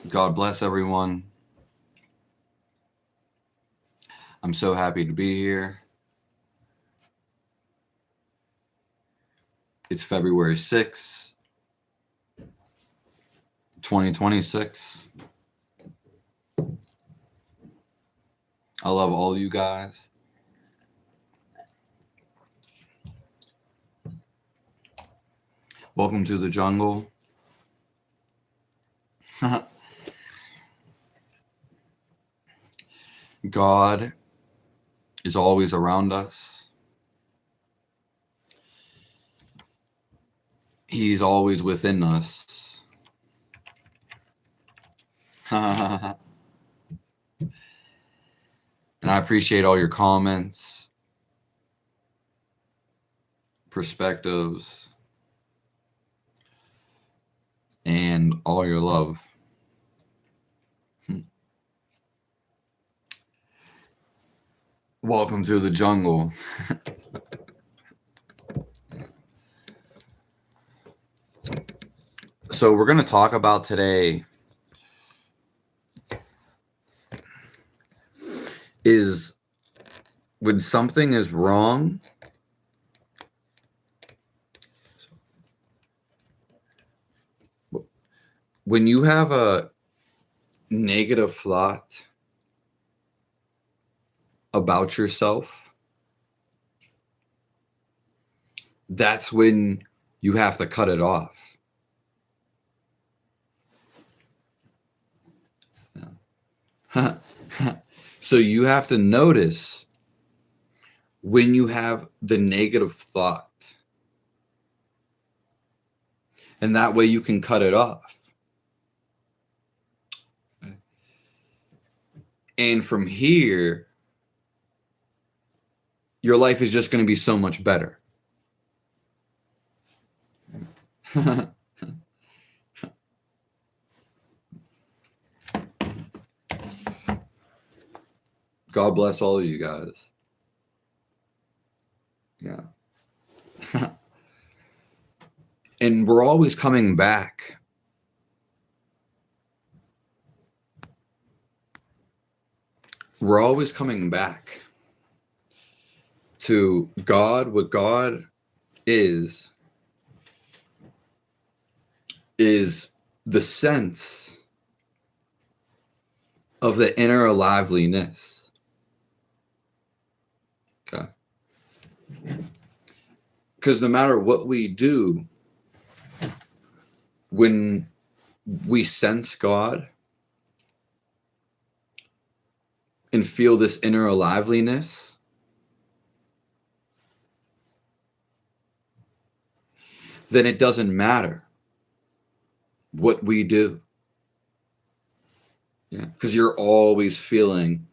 God bless everyone. I'm so happy to be here. It's February 6th, 2026. I love all you guys. Welcome to the jungle. God is always around us. He's always within us. And I appreciate all your comments, perspectives, and all your love. Welcome to the jungle. So we're going to talk about today is when something is wrong, when you have a negative thought about yourself, that's when you have to cut it off. So you have to notice when you have the negative thought, and that way you can cut it off. And from here, your life is just going to be so much better. God bless all of you guys. Yeah. And we're always coming back. We're always coming back to God. What God is the sense of the inner liveliness. Okay. Because no matter what we do, when we sense God and feel this inner liveliness, then it doesn't matter what we do. Yeah, because you're always feeling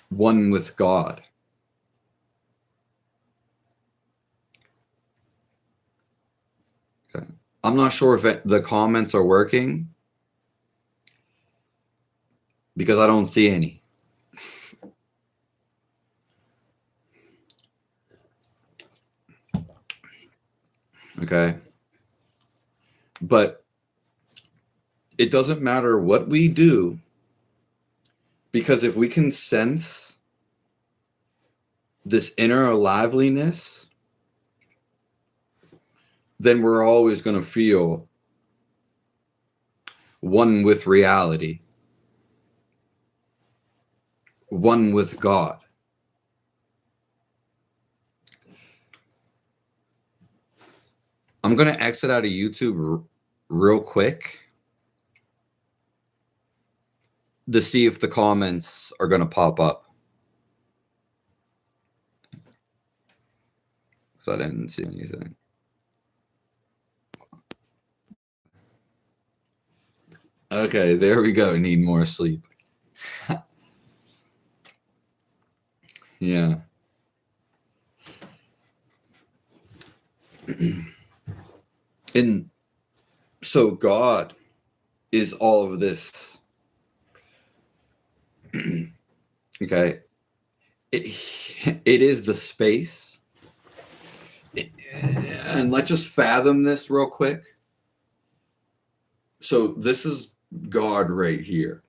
one with God. Okay. I'm not sure if the comments are working because I don't see any. Okay. But it doesn't matter what we do, because if we can sense this inner liveliness, then we're always going to feel one with reality, one with God. I'm going to exit out of YouTube real quick to see if the comments are going to pop up. Because I didn't see anything. Okay, there we go. Need more sleep. Yeah. And so God is all of this. Okay. It is the space. And let's just fathom this real quick. So this is God right here.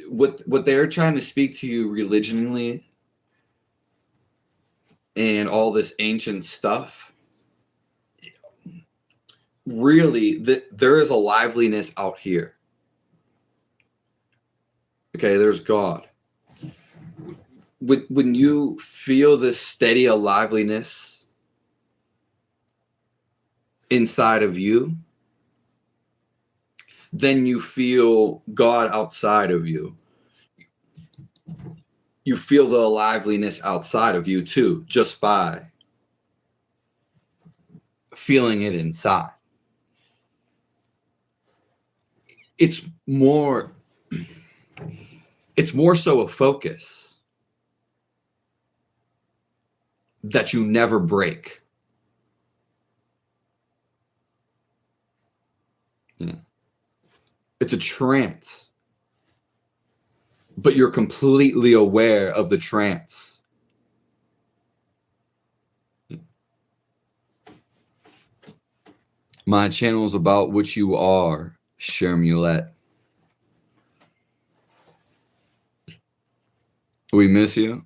What they're trying to speak to you religionally and all this ancient stuff, really, there is a liveliness out here. Okay, there's God. When you feel this steady liveliness inside of you, then you feel God outside of you. You feel the liveliness outside of you too, just by feeling it inside. It's more so a focus that you never break. Yeah. It's a trance, but you're completely aware of the trance. My channel is about what you are, Shermulet. We miss you.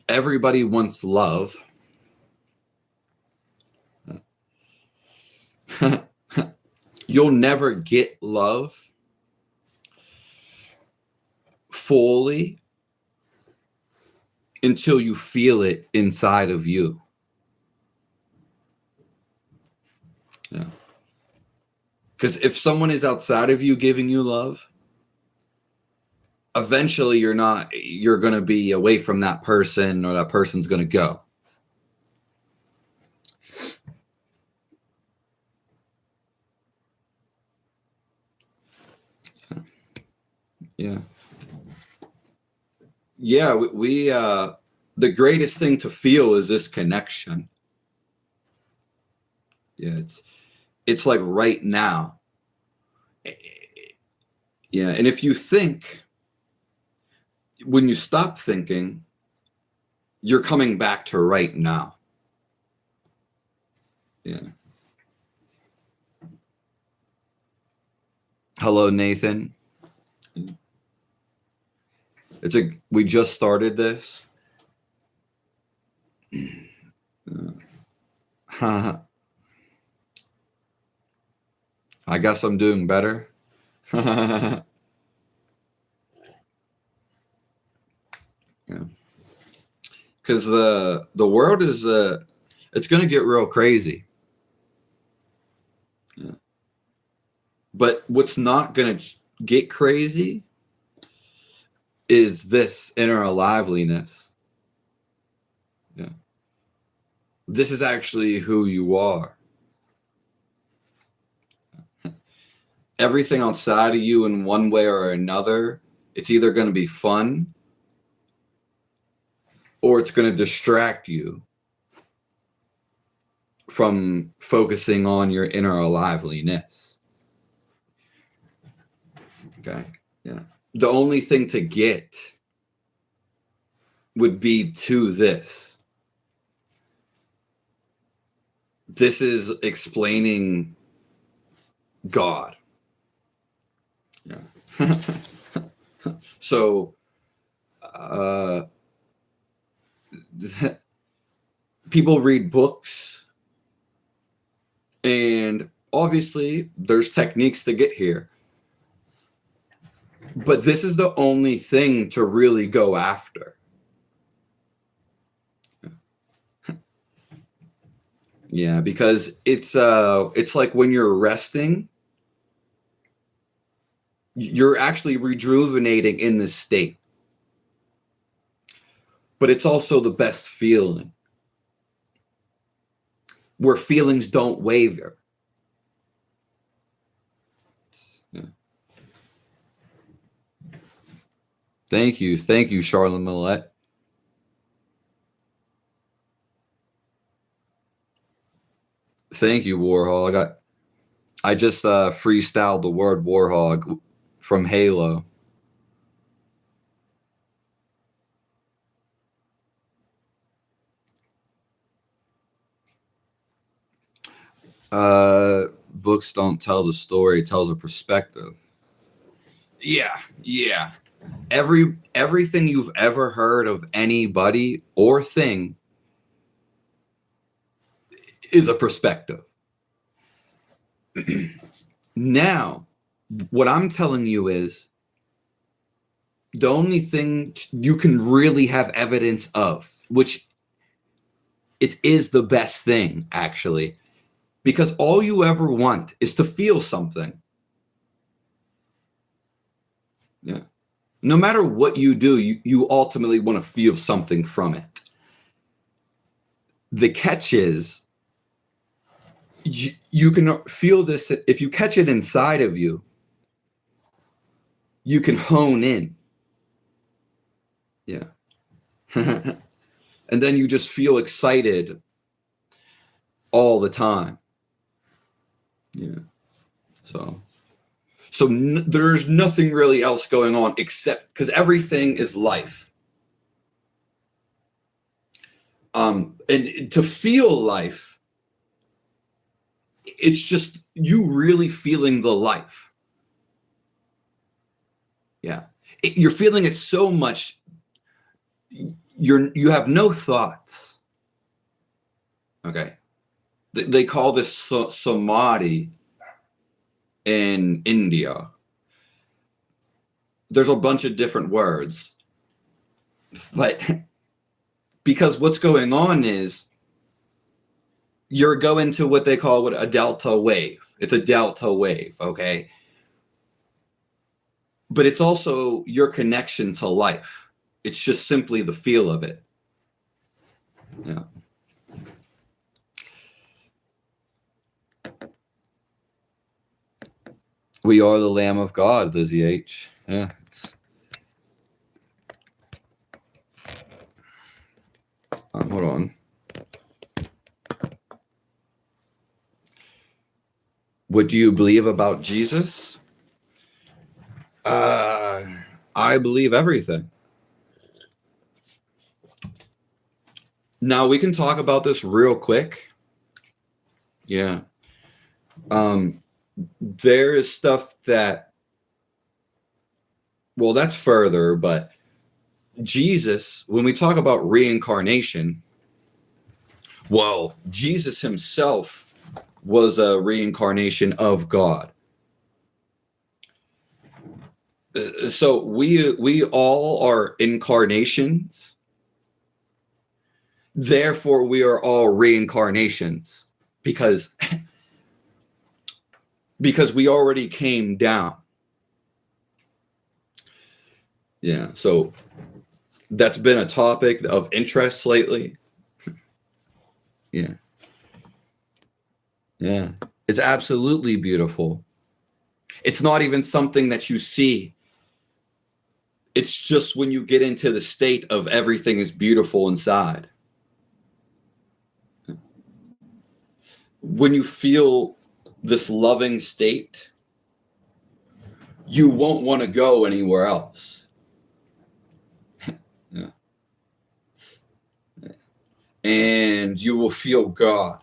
Everybody wants love. You'll never get love fully until you feel it inside of you. Yeah. Because if someone is outside of you giving you love, eventually you're going to be away from that person, or that person's going to go. Yeah. Yeah, we the greatest thing to feel is this connection. Yeah, it's like right now. Yeah, and if you think, when you stop thinking, you're coming back to right now. Yeah. Hello, Nathan. We just started this. I guess I'm doing better. Yeah. Because the world is it's going to get real crazy. Yeah. But what's not going to get crazy is this inner liveliness. Yeah. This is actually who you are. Everything outside of you, in one way or another, it's either going to be fun or it's going to distract you from focusing on your inner liveliness. Okay. Yeah. The only thing to get would be to this. This is explaining God. Yeah. So, people read books, and obviously there's techniques to get here. But this is the only thing to really go after. Yeah, because it's like when you're resting, you're actually rejuvenating in this state. But it's also the best feeling, where feelings don't waver. Yeah. Thank you, Charlotte Millette. Thank you, Warhog. I just freestyled the word warhog from Halo. Books don't tell the story, it tells a perspective. Yeah. Everything you've ever heard of anybody or thing is a perspective. Now, what I'm telling you is the only thing you can really have evidence of, which it is the best thing, actually, because all you ever want is to feel something. Yeah. No matter what you do, you ultimately want to feel something from it. The catch is you can feel this. If you catch it inside of you, you can hone in. Yeah. And then you just feel excited all the time. Yeah. So there's nothing really else going on except because everything is life. And to feel life, it's just you really feeling the life. Yeah. You're feeling it so much. You have no thoughts. Okay. They call this samadhi in India. There's a bunch of different words. But because what's going on is you're going to what they call a delta wave. It's a delta wave, okay? But it's also your connection to life. It's just simply the feel of it. Yeah. We are the Lamb of God, Lizzie H. Yeah. Hold on. What do you believe about Jesus? I believe everything. Now we can talk about this real quick. Yeah. There is stuff that, well, that's further, but Jesus, when we talk about reincarnation, well, Jesus himself was a reincarnation of God. So we all are incarnations. Therefore, we are all reincarnations because we already came down. Yeah. So that's been a topic of interest lately. Yeah. Yeah. It's absolutely beautiful. It's not even something that you see. It's just when you get into the state of everything is beautiful inside. When you feel this loving state, you won't want to go anywhere else. Yeah. And you will feel God.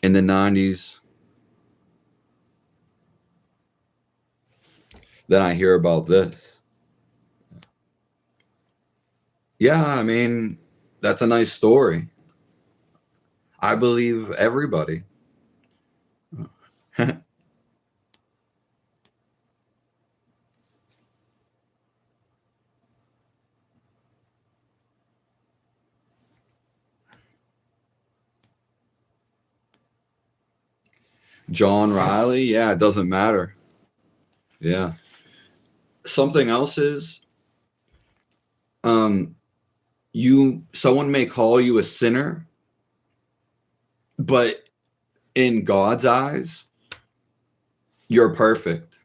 In the 90s, then I hear about this. Yeah, I mean, that's a nice story. I believe everybody. John Riley, yeah, it doesn't matter. Yeah. Something else is, someone may call you a sinner, but in God's eyes, you're perfect.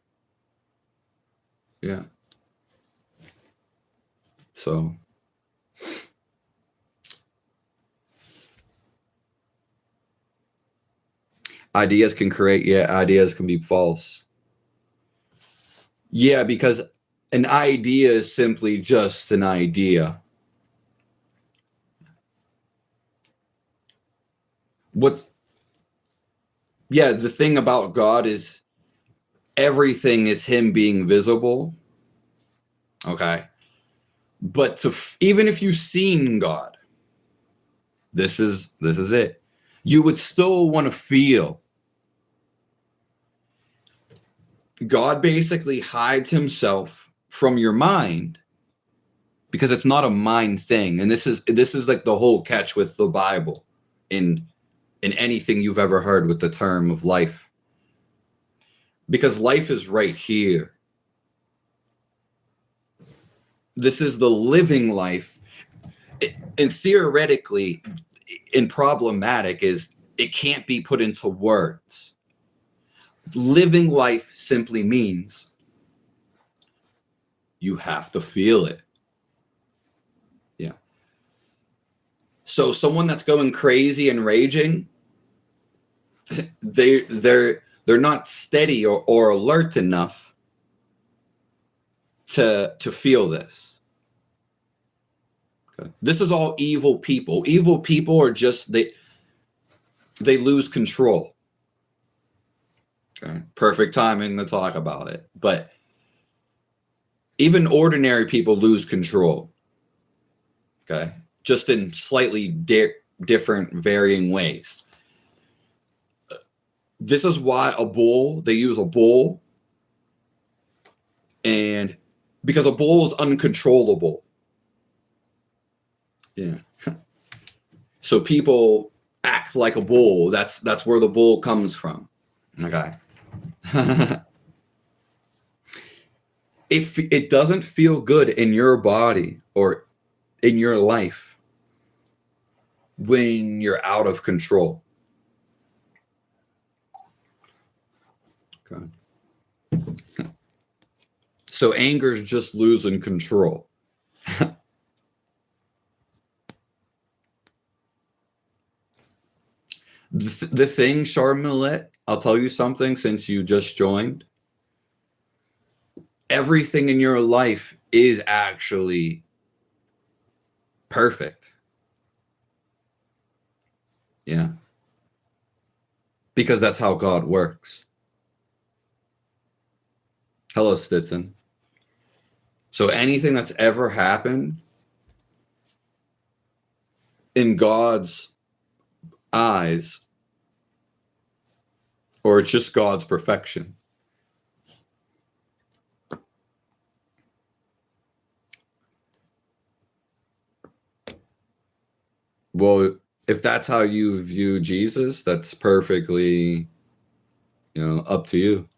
Yeah. So Ideas can create, yeah, ideas can be false. Yeah, because an idea is simply just an idea. Yeah, the thing about God is everything is him being visible. Okay. But even if you've seen God, this is it. You would still want to feel. God basically hides himself from your mind because it's not a mind thing. And this is like the whole catch with the Bible in anything you've ever heard with the term of life. Because life is right here. This is the living life. And theoretically, and problematic is it can't be put into words. Living life simply means you have to feel it. Yeah. So someone that's going crazy and raging, they're not steady or alert enough to feel this. Okay. This is all evil people. Evil people are just they lose control. Okay. Perfect timing to talk about it. But even ordinary people lose control. Okay. Just in slightly different varying ways. This is why they use a bull. And because a bull is uncontrollable. Yeah. So people act like a bull. That's where the bull comes from. Okay. If it doesn't feel good in your body or in your life when you're out of control. Okay. So anger is just losing control. The thing, Charmelette, I'll tell you something since you just joined. Everything in your life is actually perfect. Yeah. Because that's how God works. Hello, Stitson. So anything that's ever happened in God's eyes, or it's just God's perfection. Well, if that's how you view Jesus, that's perfectly, up to you.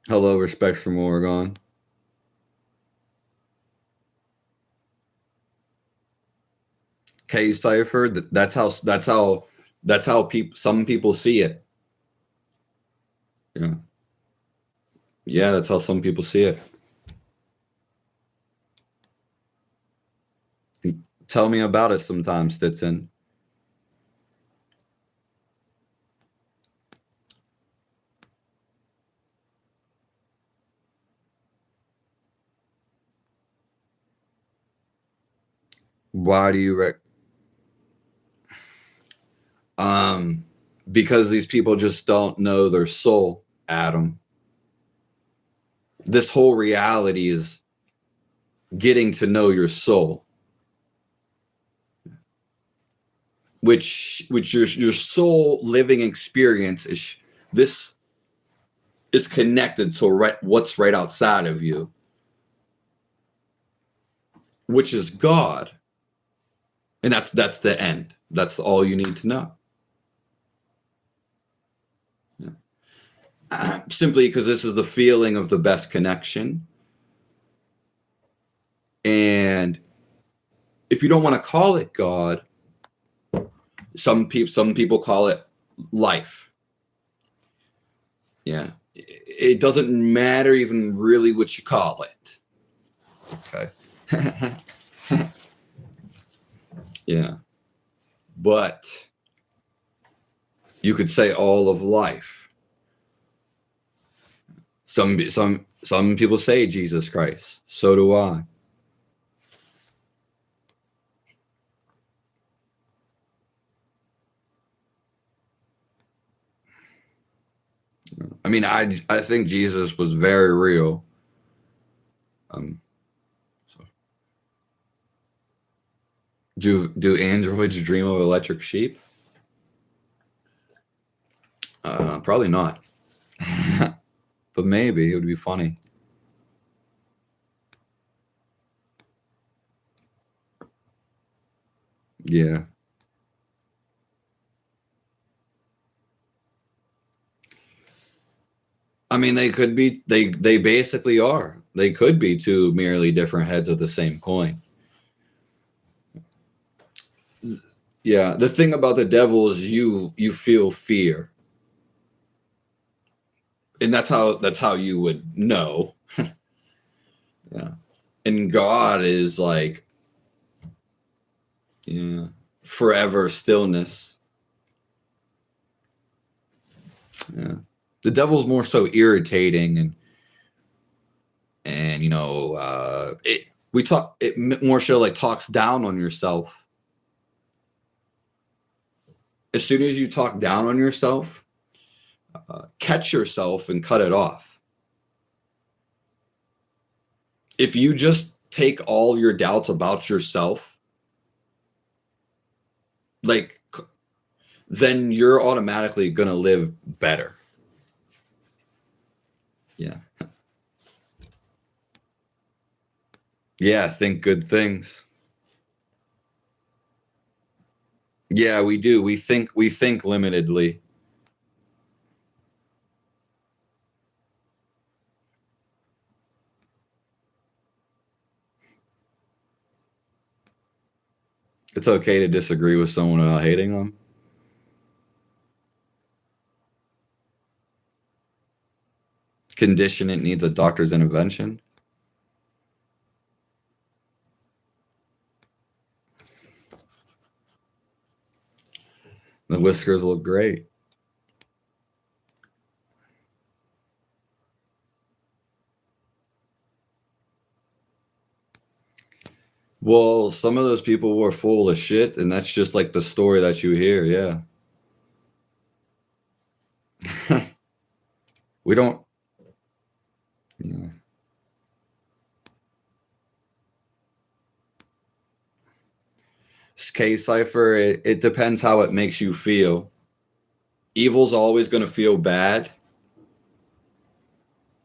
Hello, respects from Oregon. K Cipher, that's how some people see it. Yeah. Yeah, that's how some people see it. Tell me about it sometime, Stetson. Why do you because these people just don't know their soul, Adam. This whole reality is getting to know your soul. Which your soul living experience is connected to what's right outside of you, which is God. And that's the end. That's all you need to know. Yeah. Simply because this is the feeling of the best connection. And if you don't want to call it God, some people call it life. Yeah. It doesn't matter even really what you call it. Okay. Yeah. But You could say all of life. Some people say Jesus Christ. So do I. I mean, I think Jesus was very real. So do androids dream of electric sheep? Probably not. But maybe it would be funny. Yeah. I mean, they could be. They basically are. They could be two merely different heads of the same coin. Yeah. The thing about the devil is you feel fear, and that's how you would know. Yeah. And God is like, yeah, forever stillness. Yeah. The devil's more so irritating and it more so like talks down on yourself. As soon as you talk down on yourself, catch yourself and cut it off. If you just take all your doubts about yourself, like, then you're automatically gonna live better. Yeah. Yeah, think good things. Yeah, we do. We think limitedly. It's okay to disagree with someone without hating them. Condition it needs a doctor's intervention. The whiskers look great. Well, some of those people were full of shit, and that's just like the story that you hear. Yeah. We don't. Yeah. K Cipher, it depends how it makes you feel. Evil's always going to feel bad.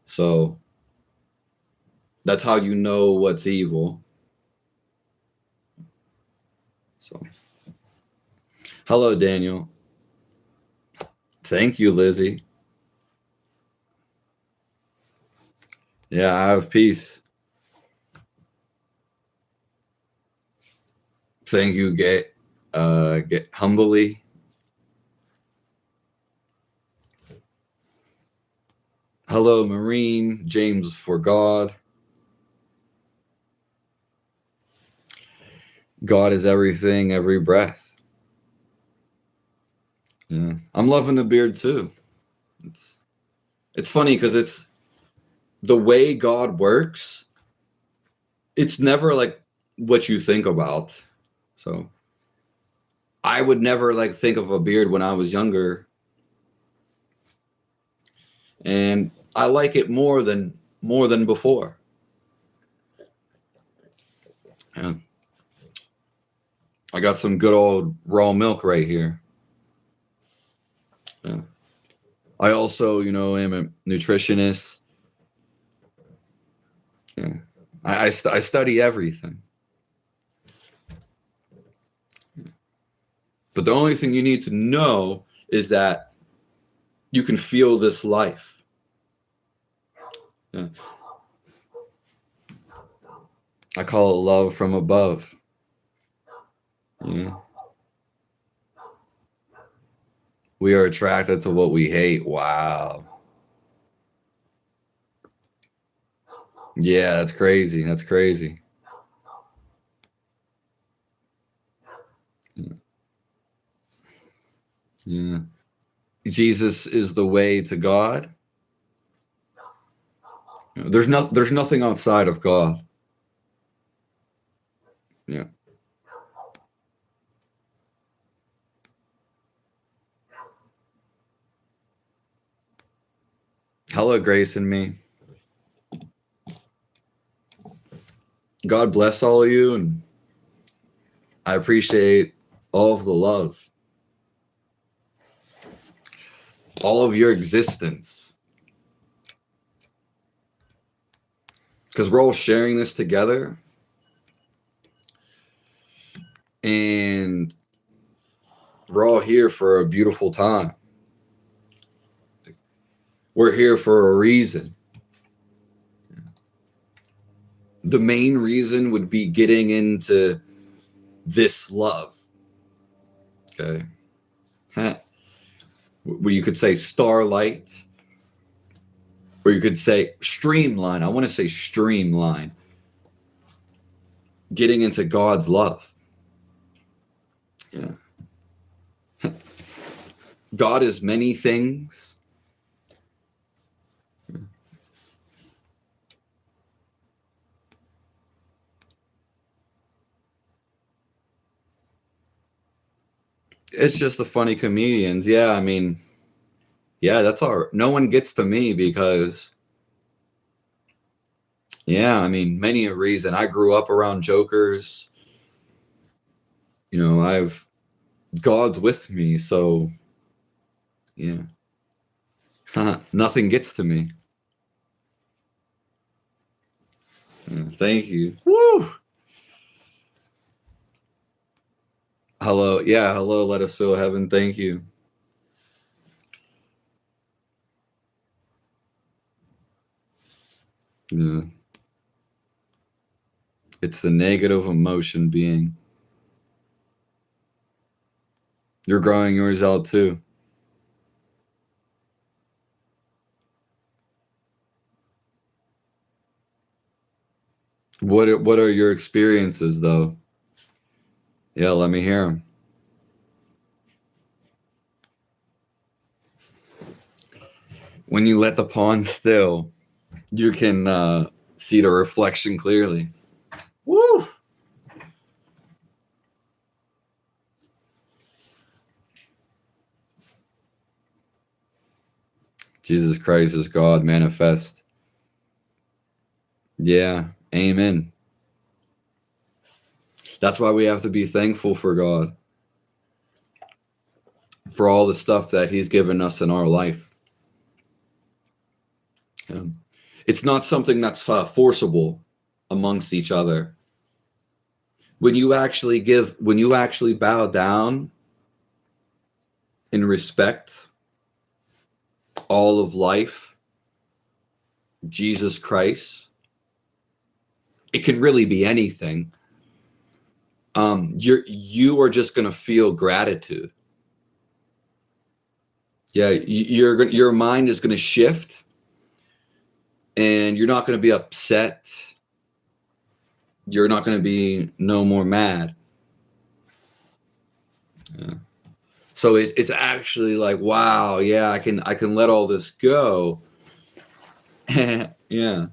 So that's how you know what's evil. So, hello, Daniel. Thank you, Lizzie. Yeah, I have peace. Thank you, get humbly. Hello, Marine. James for God. God is everything, every breath. Yeah, I'm loving the beard too. It's funny because it's the way God works. It's never like what you think about. So I would never like think of a beard when I was younger, and I like it more than before. Yeah. I got some good old raw milk right here. Yeah. I also, am a nutritionist. Yeah. I study everything. But the only thing you need to know is that you can feel this life. Yeah. I call it love from above. Yeah. We are attracted to what we hate. Wow. Yeah, that's crazy. That's crazy. Yeah. Yeah. Jesus is the way to God. There's nothing outside of God. Yeah. Hello, Grace and me. God bless all of you, and I appreciate all of the love, all of your existence, because we're all sharing this together, and we're all here for a beautiful time. We're here for a reason. The main reason would be getting into this love. Okay. Well, you could say starlight, or you could say streamline. I want to say streamline. Getting into God's love. Yeah. God is many things. It's just the funny comedians. Yeah, I mean, yeah, that's all right. No one gets to me because, yeah, I mean, many a reason. I grew up around jokers. God's with me, so yeah. Nothing gets to me. Yeah, thank you. Woo! Hello. Yeah, hello. Let us feel heaven. Thank you. Yeah. It's the negative emotion being. You're growing yours out too. What are your experiences though? Yeah, let me hear them. When you let the pond still, you can see the reflection clearly. Woo! Jesus Christ is God manifest. Yeah, amen. That's why we have to be thankful for God, for all the stuff that He's given us in our life. It's not something that's forcible amongst each other. When you actually bow down and respect all of life, Jesus Christ, it can really be anything. You are just gonna feel gratitude. Yeah, your mind is gonna shift, and you're not gonna be upset. You're not gonna be no more mad. Yeah. So it's actually like, wow, yeah, I can let all this go. Yeah.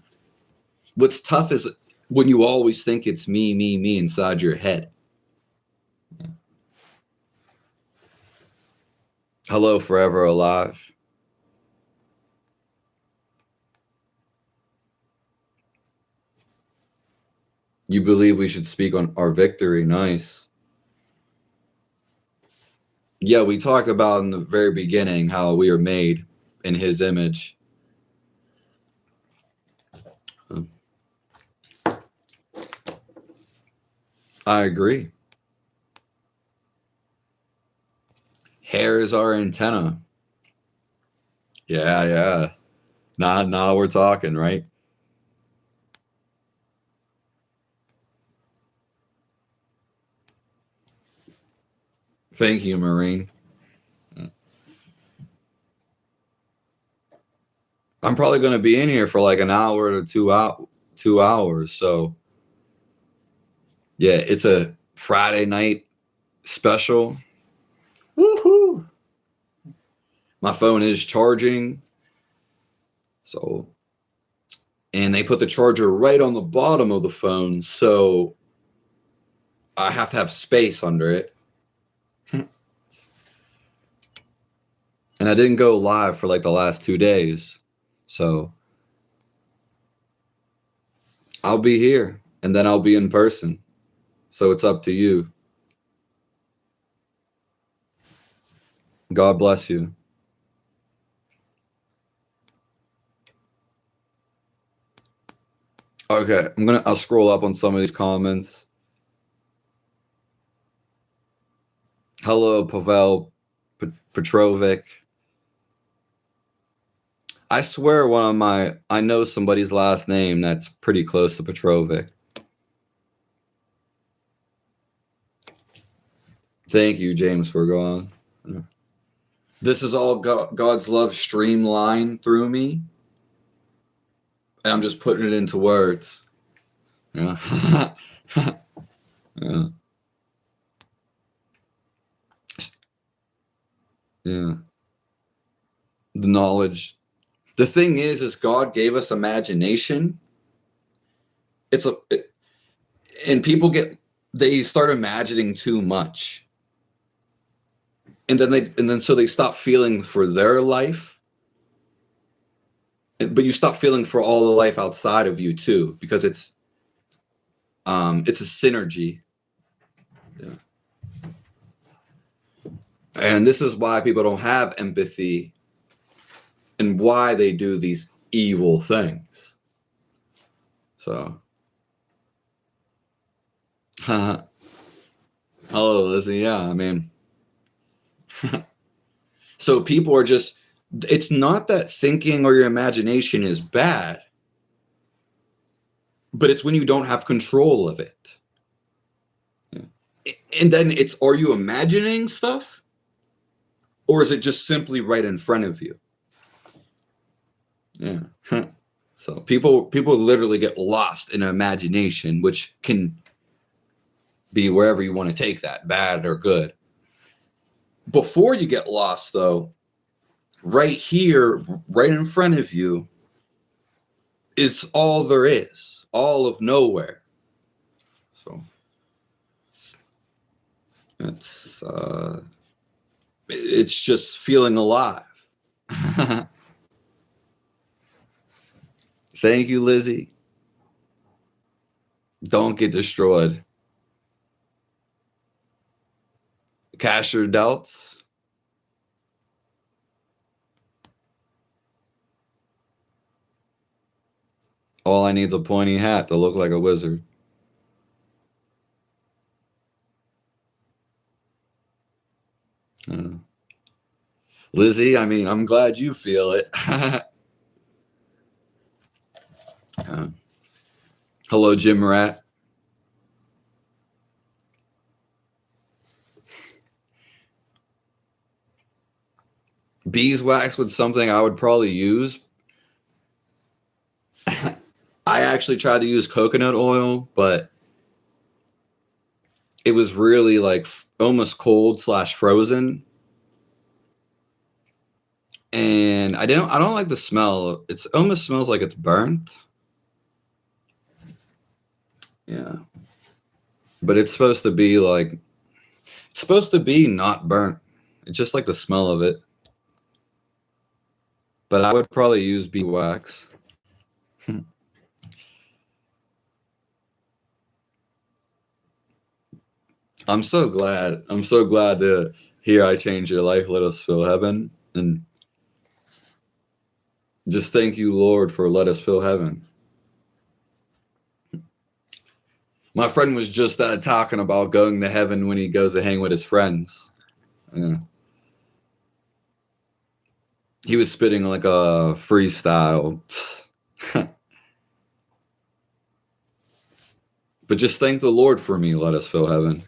What's tough is when you always think it's me inside your head. Yeah. Hello, forever alive. You believe we should speak on our victory. Nice. Yeah, we talked about in the very beginning how we are made in His image. I agree. Hair is our antenna. Yeah, yeah. Now we're talking, right? Thank you, Marine. I'm probably going to be in here for like an hour to 2 hours. So yeah, it's a Friday night special. Woohoo! my phone is charging. So, and they put the charger right on the bottom of the phone, so I have to have space under it. And I didn't go live for like the last 2 days. So I'll be here and then I'll be in person. So it's up to you. God bless you. Okay, I'll scroll up on some of these comments. Hello, Pavel Petrovic. I swear I know somebody's last name that's pretty close to Petrovic. Thank you, James, for going. This is all God's love streamlined through me. And I'm just putting it into words. Yeah. Yeah. Yeah. The knowledge. The thing is God gave us imagination. And people they start imagining too much. And then so they stop feeling for their life. But you stop feeling for all the life outside of you too, because it's a synergy. Yeah. And this is why people don't have empathy and why they do these evil things. So, hello, Lizzie. Yeah, I mean, so people are just, it's not that thinking or your imagination is bad, but it's when you don't have control of it. Yeah. And then are you imagining stuff? Or is it just simply right in front of you? Yeah. So people literally get lost in imagination, which can be wherever you want to take that, bad or good. Before you get lost, though, right here, right in front of you, is all there is, all of nowhere. So it's just feeling alive. Thank you, Lizzie. Don't get destroyed. Cash your doubts. All I need is a pointy hat to look like a wizard. Lizzie, I mean, I'm glad you feel it. Hello, Jim Rat. Beeswax was something I would probably use. I actually tried to use coconut oil, but it was really like almost cold / frozen. And I don't like the smell. It almost smells like it's burnt. Yeah. But it's supposed to be not burnt. It's just like the smell of it. But I would probably use beeswax. I'm so glad to hear I changed your life. Let us feel heaven. And just thank you, Lord, for let us feel heaven. My friend was just talking about going to heaven when he goes to hang with his friends. Yeah. He was spitting like a freestyle. But just thank the Lord for me. Let us feel heaven.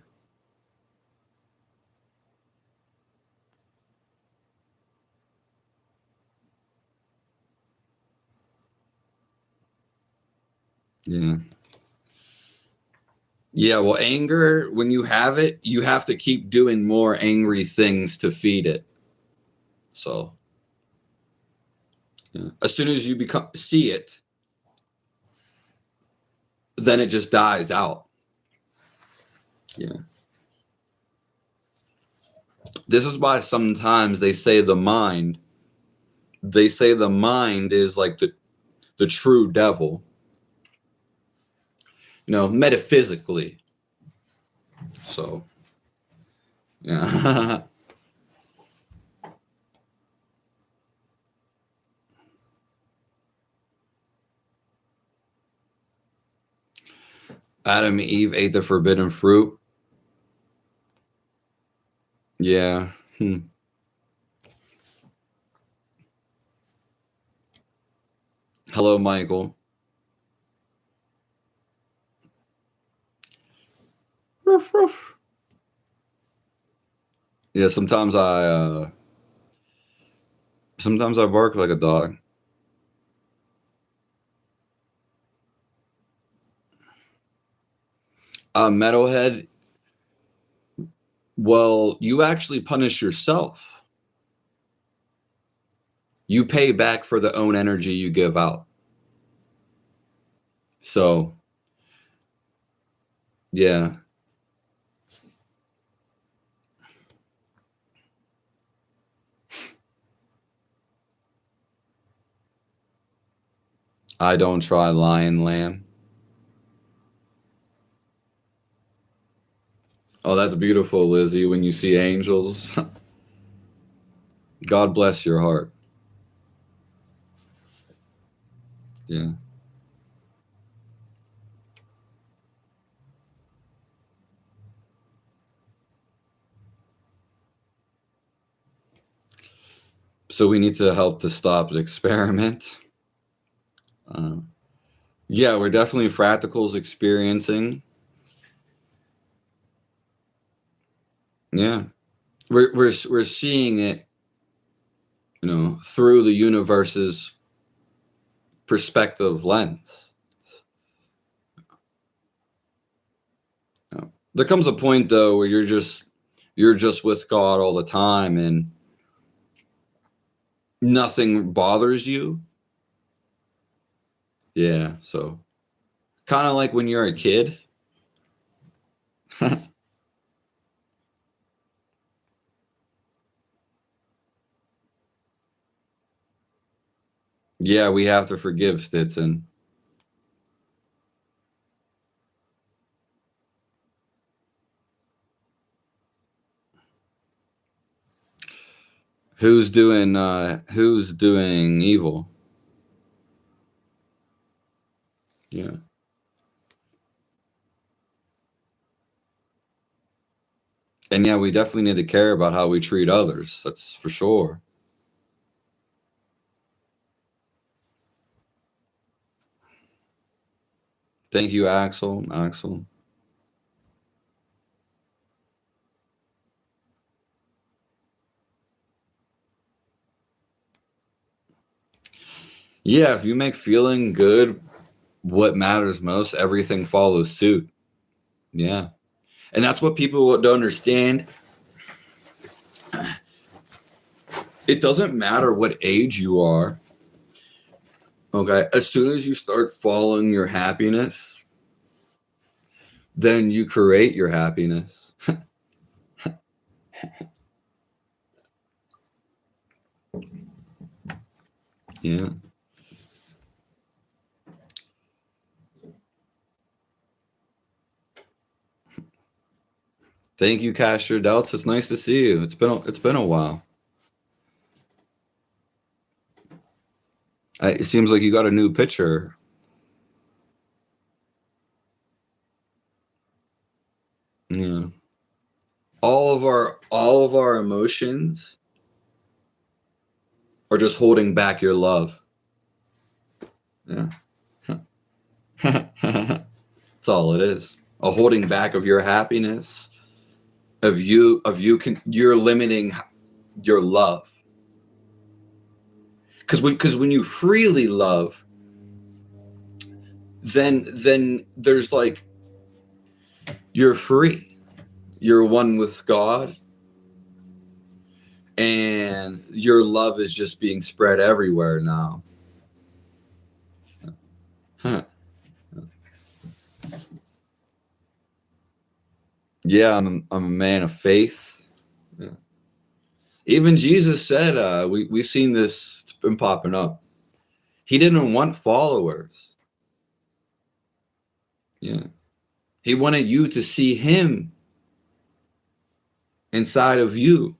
Yeah. Yeah, well, anger, when you have it, you have to keep doing more angry things to feed it. So Yeah. As soon as you see it, then it just dies out. Yeah. This is why sometimes they say the mind is like the true devil, metaphysically. So, yeah. Adam and Eve ate the forbidden fruit. Yeah. Hello, Michael. Yeah, sometimes I bark like a dog. Metalhead. Well, you actually punish yourself. You pay back for the own energy you give out. So, yeah. I don't try lion lamb. Oh, that's beautiful, Lizzie, when you see angels. God bless your heart. Yeah. So we need to help to stop the experiment. Yeah, we're definitely fractals experiencing. Yeah. We're seeing it, through the universe's perspective lens. There comes a point though where you're just with God all the time and nothing bothers you. Yeah, so kind of like when you're a kid. Yeah, we have to forgive Stetson. Who's doing evil? Yeah. And yeah, we definitely need to care about how we treat others. That's for sure. Thank you, Axel. Axel. Yeah, if you make feeling good what matters most, everything follows suit. Yeah. And that's what people don't understand. It doesn't matter what age you are. Okay. As soon as you start following your happiness, then you create your happiness. Yeah. Thank you, Castor Delts. It's nice to see you. It's been a while. It seems like you got a new picture. Yeah. All of our emotions are just holding back your love. Yeah. That's all it is. A holding back of your happiness, you're limiting your love. Because when you freely love, then there's like you're free. You're one with God. and your love is just being spread everywhere now. Yeah, I'm a man of faith. Yeah. Even Jesus said, we've seen this, it's been popping up. He didn't want followers. Yeah. He wanted you to see him inside of you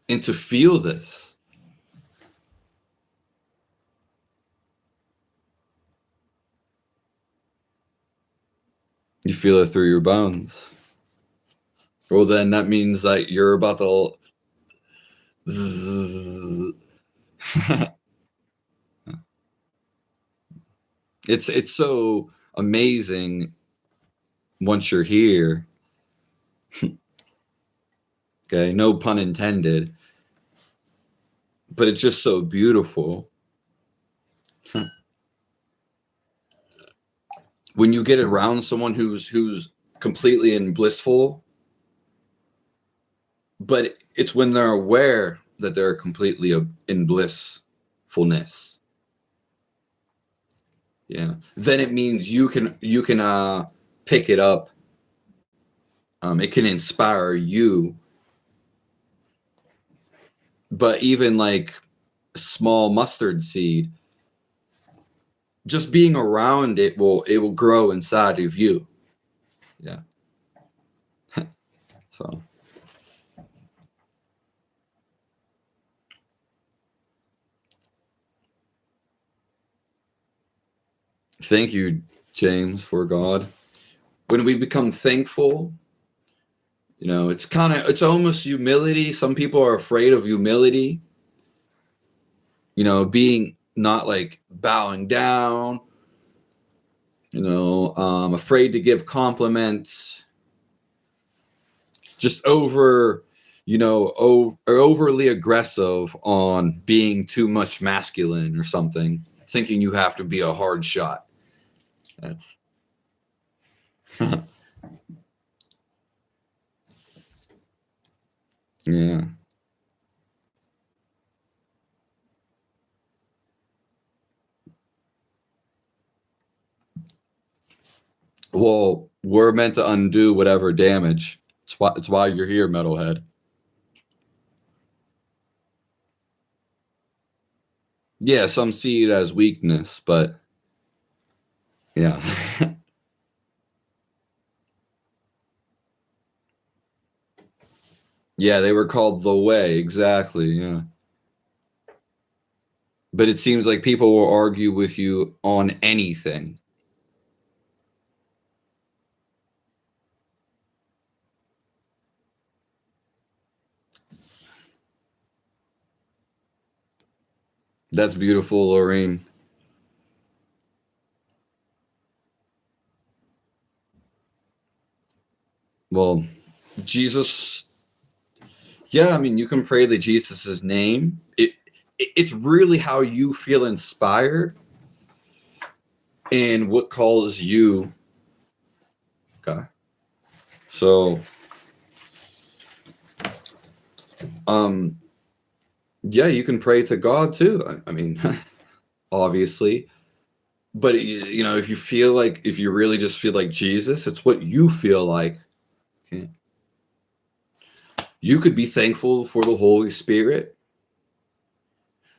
and to feel this. You feel it through your bones. Well, then that means that you're about to. It's so amazing once you're here. Okay, no pun intended. But it's just so beautiful. When you get around someone who's completely in blissful, but it's when they're aware that they're completely in blissfulness. Yeah. Then it means you can pick it up. It can inspire you. But even like a small mustard seed, just being around it will grow inside of you. Yeah. So thank you, James, for God. When we become thankful, it's almost humility. Some people are afraid of humility, being not like bowing down, afraid to give compliments, just overly aggressive on being too much masculine or something, thinking you have to be a hard shot. That's yeah. Well, we're meant to undo whatever damage. It's why you're here, metalhead. Yeah, some see it as weakness, but yeah. Yeah, they were called the way, exactly, yeah. But it seems like people will argue with you on anything. That's beautiful, Lorraine. Well, Jesus, yeah, I mean, you can pray the Jesus' name. It's really how you feel inspired and what calls you. Okay. So, yeah, you can pray to God too. I mean, obviously, but if you really just feel like Jesus, it's what you feel like. Okay. You could be thankful for the Holy Spirit.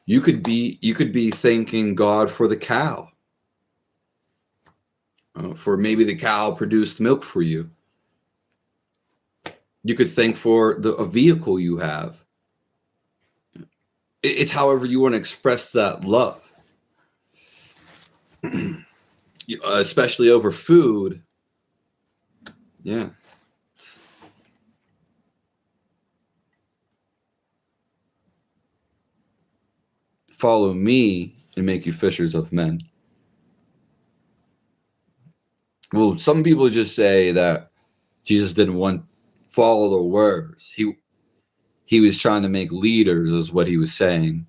You could be thanking God for the cow, for maybe the cow produced milk for you. You could thank for a vehicle you have. It's however you want to express that love, especially over food. Yeah. Follow me and make you fishers of men. Well, some people just say that Jesus didn't want followers. He was trying to make leaders, is what he was saying.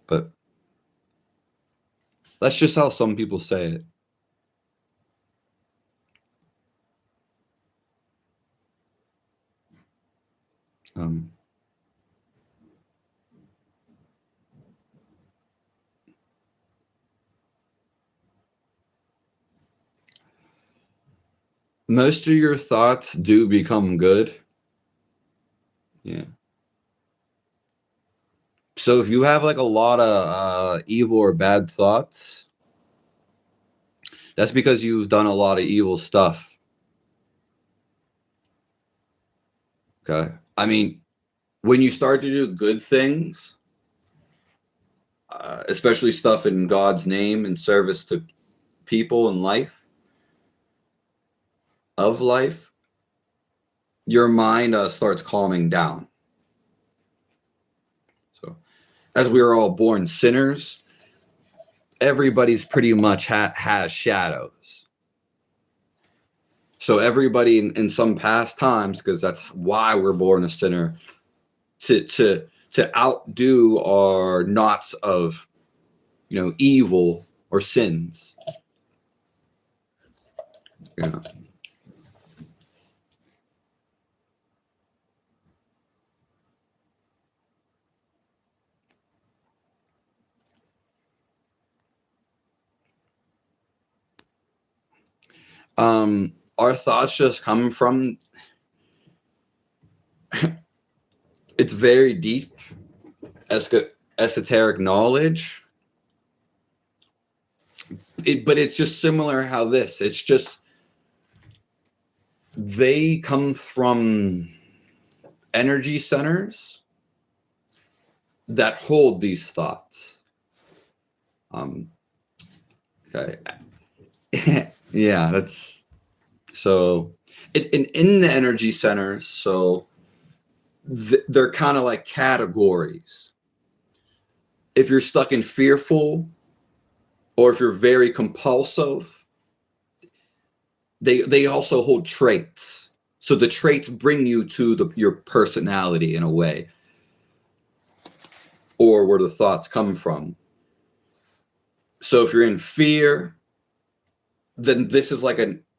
But that's just how some people say it. Most of your thoughts do become good. Yeah. So if you have like a lot of evil or bad thoughts, that's because you've done a lot of evil stuff. Okay. I mean, when you start to do good things, especially stuff in God's name and service to people in life, your mind starts calming down. So, as we are all born sinners, everybody's pretty much has shadows. So everybody in some past times, because that's why we're born a sinner, to outdo our knots of evil or sins. Yeah. Our thoughts just come from, it's very deep esoteric knowledge, but it's just similar how it's just, they come from energy centers that hold these thoughts. Okay. Yeah, that's so in the energy centers. So they're kind of like categories. If you're stuck in fearful, or if you're very compulsive, they also hold traits. So the traits bring you to your personality in a way, or where the thoughts come from. So if you're in fear, then this is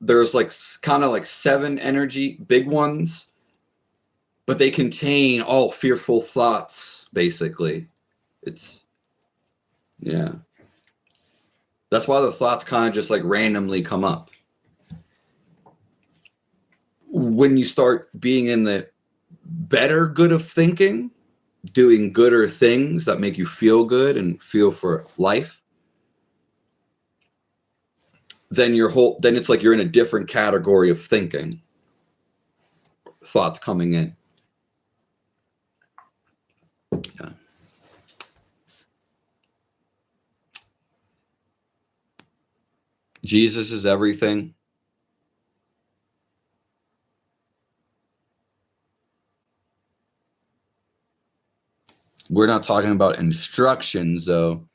there's like kind of like 7 energy big ones, but they contain all fearful thoughts, basically. Yeah. That's why the thoughts kind of just like randomly come up. When you start being in the better good of thinking, doing gooder things that make you feel good and feel for life, then then it's like you're in a different category of thinking. Thoughts coming in. Yeah. Jesus is everything. We're not talking about instructions, though.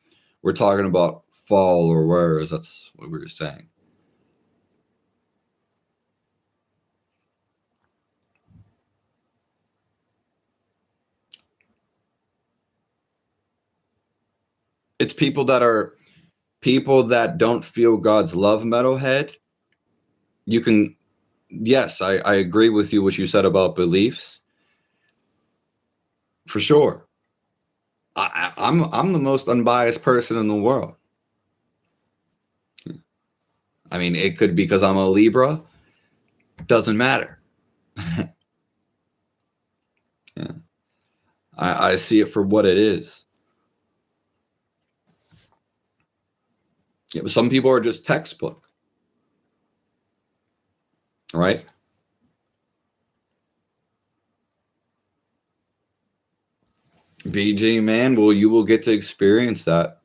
We're talking about fall or whereas. That's what we were saying. It's people that don't feel God's love, metalhead. You can, yes, I agree with you what you said about beliefs. For sure. I'm the most unbiased person in the world. I mean, it could be because I'm a Libra. Doesn't matter. Yeah. I see it for what it is. Yeah, but some people are just textbook. Right? BG, man, well, you will get to experience that.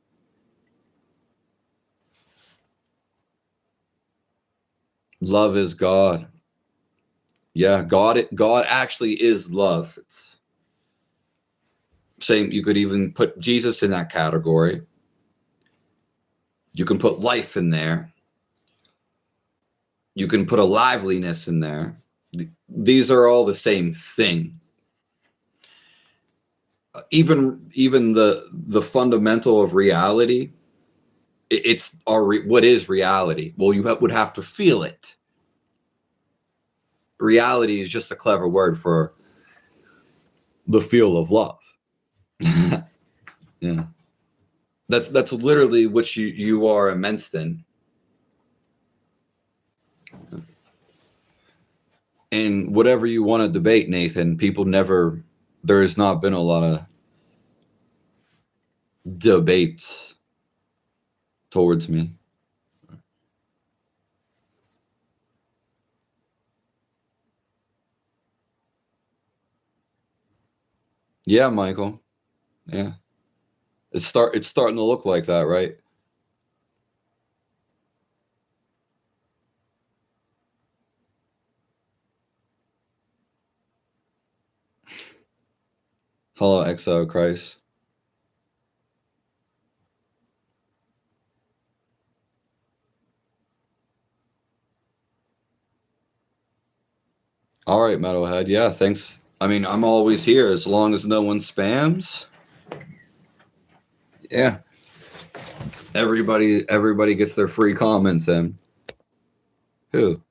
Love is God. Yeah, God actually is love. It's same. You could even put Jesus in that category. You can put life in there. You can put a liveliness in there. These are all the same thing. Even the fundamental of reality, it's what is reality? Well, you would have to feel it. Reality is just a clever word for the feel of love. Yeah. That's literally what you are immersed in. And whatever you want to debate, Nathan, there has not been a lot of debates towards me. Yeah, Michael. Yeah. It's starting to look like that, right? Hello, Exile Christ. All right, Metalhead. Yeah, thanks. I mean, I'm always here as long as no one spams. Yeah. Everybody gets their free comments in. Who?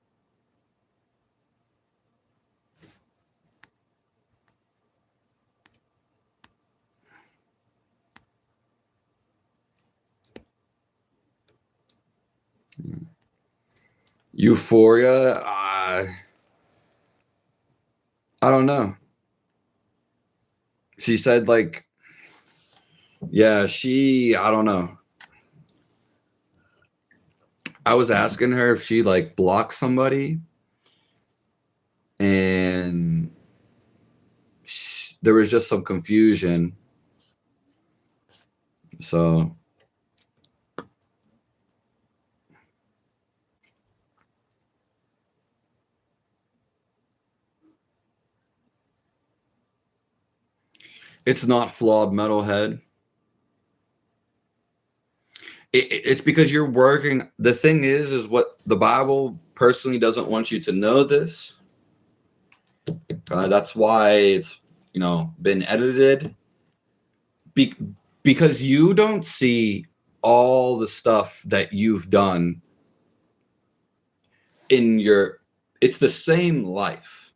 Euphoria? I don't know. She said like, yeah, I don't know. I was asking her if she like blocked somebody, and there was just some confusion. So it's not flawed, Metalhead. It's because you're working. The thing is what the Bible personally doesn't want you to know this. That's why it's been edited. Because you don't see all the stuff that you've done in your. It's the same life,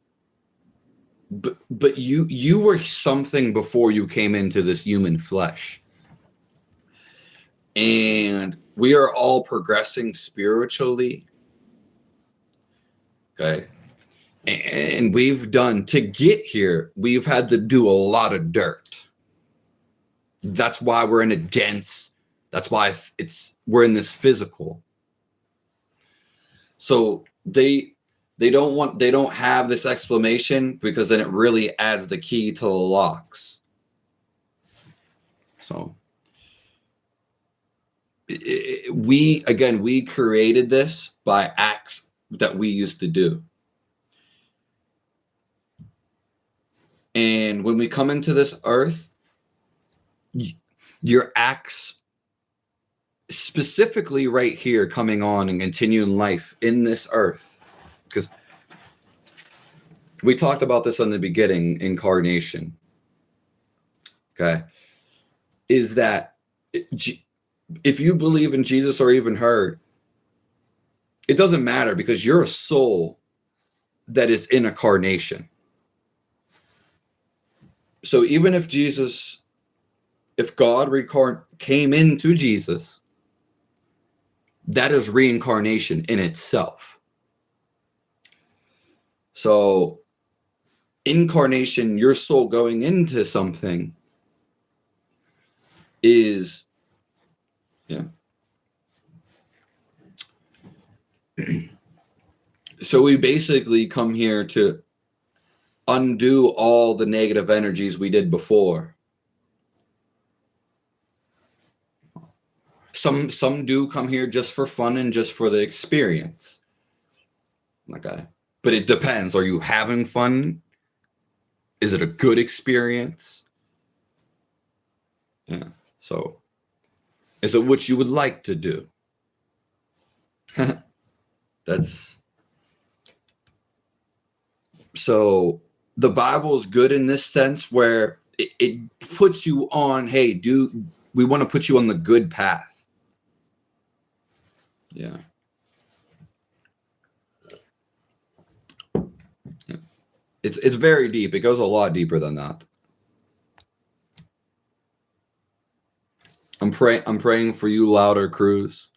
but you were something before you came into this human flesh. And we are all progressing spiritually. Okay. And to get here, we've had to do a lot of dirt. That's why we're in a dense, that's why we're in this physical. So they don't have this explanation, because then it really adds the key to the locks. So we created this by acts that we used to do. And when we come into this earth, your acts, specifically right here, coming on and continuing life in this earth, because we talked about this in the beginning, incarnation. Okay. Is that if you believe in Jesus or even heard, it doesn't matter, because you're a soul that is in a carnation. So even if God came into Jesus, that is reincarnation in itself. So incarnation, your soul going into something, is, yeah. So we basically come here to undo all the negative energies we did before. Some do come here just for fun and just for the experience. Okay. But it depends. Are you having fun? Is it a good experience? Yeah. So is it what you would like to do? That's so the Bible is good in this sense, where it puts you on, hey, we want to put you on the good path. Yeah. It's very deep. It goes a lot deeper than that. I'm praying for you louder, Cruz.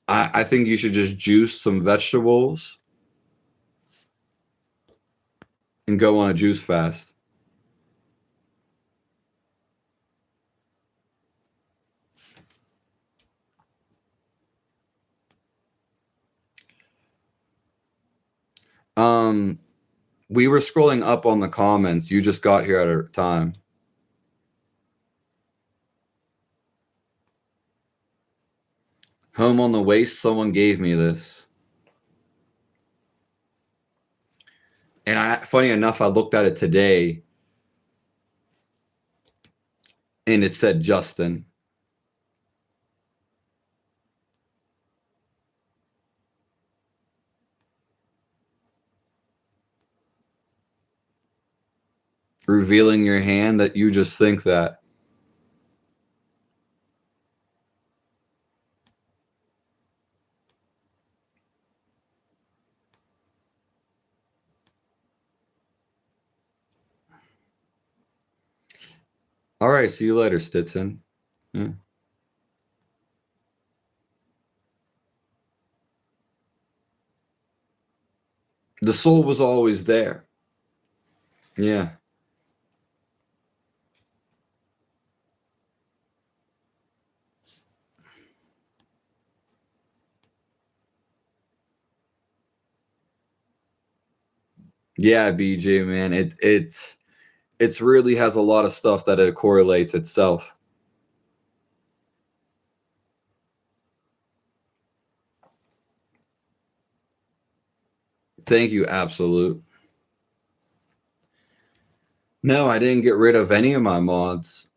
I think you should just juice some vegetables and go on a juice fast. We were scrolling up on the comments. You just got here at a time. Home on the waist, someone gave me this. And funny enough, I looked at it today and it said Justin. Revealing your hand that you just think that. All right, see you later, Stetson. Yeah. The soul was always there. Yeah. Yeah, BJ, man. It's really has a lot of stuff that it correlates itself. Thank you, Absolute. No, I didn't get rid of any of my mods.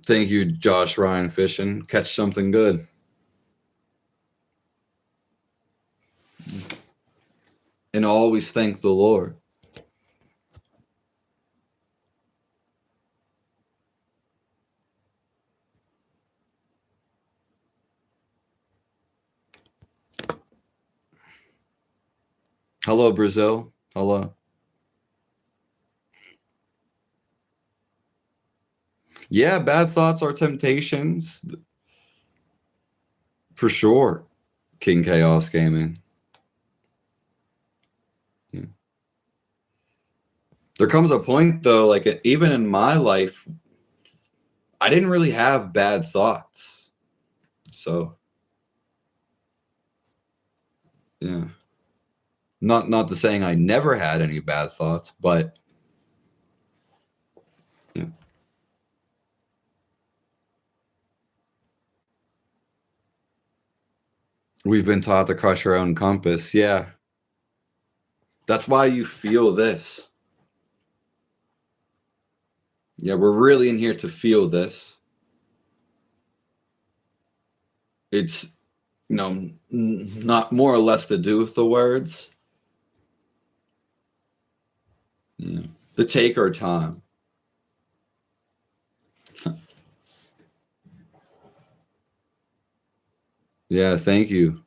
Thank you, Josh Ryan Fishing. Catch something good. And always thank the Lord. Hello, Brazil. Hello. Yeah, bad thoughts are temptations. For sure. King Chaos Gaming. Yeah. There comes a point, though, like even in my life, I didn't really have bad thoughts. So, yeah. Not to saying I never had any bad thoughts, but yeah. We've been taught to crush our own compass. Yeah. That's why you feel this. Yeah, we're really in here to feel this. It's, not more or less to do with the words. Yeah. To take our time. Yeah, thank you.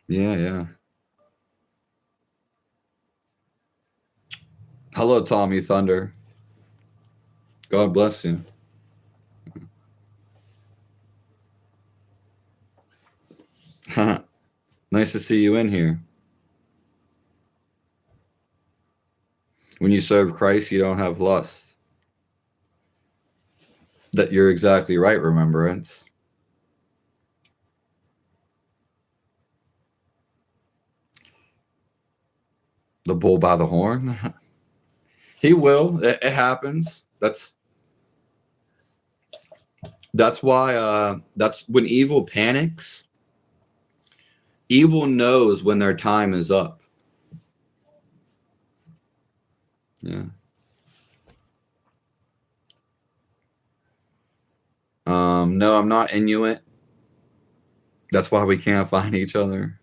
Yeah, yeah. Hello, Tommy Thunder. God bless you. Nice to see you in here. When you serve Christ, you don't have lust. That you're exactly right, Remembrance. The bull by the horn. He will. It happens. That's why that's when evil panics. Evil knows when their time is up. Yeah. No, I'm not Inuit. That's why we can't find each other.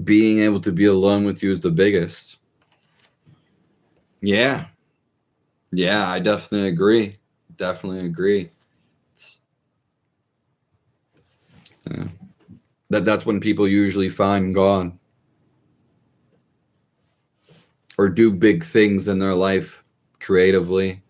Being able to be alone with you is the biggest. Yeah. Yeah, I definitely agree. Definitely agree. Yeah. That's when people usually find God or do big things in their life creatively.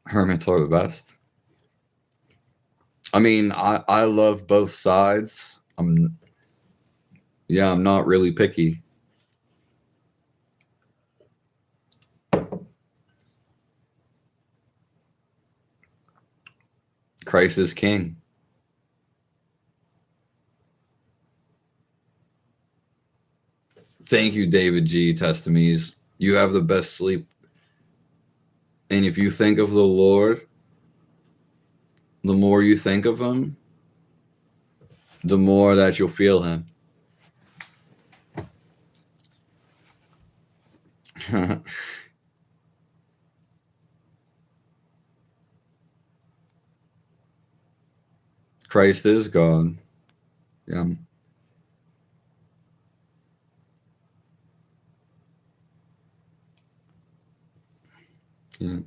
Hermits are the best. I mean, I love both sides. I'm not really picky. Christ is king. Thank you, David G. Testames. You have the best sleep. And if you think of the Lord, the more you think of him, the more that you'll feel him. Christ is God. Yeah. Yeah.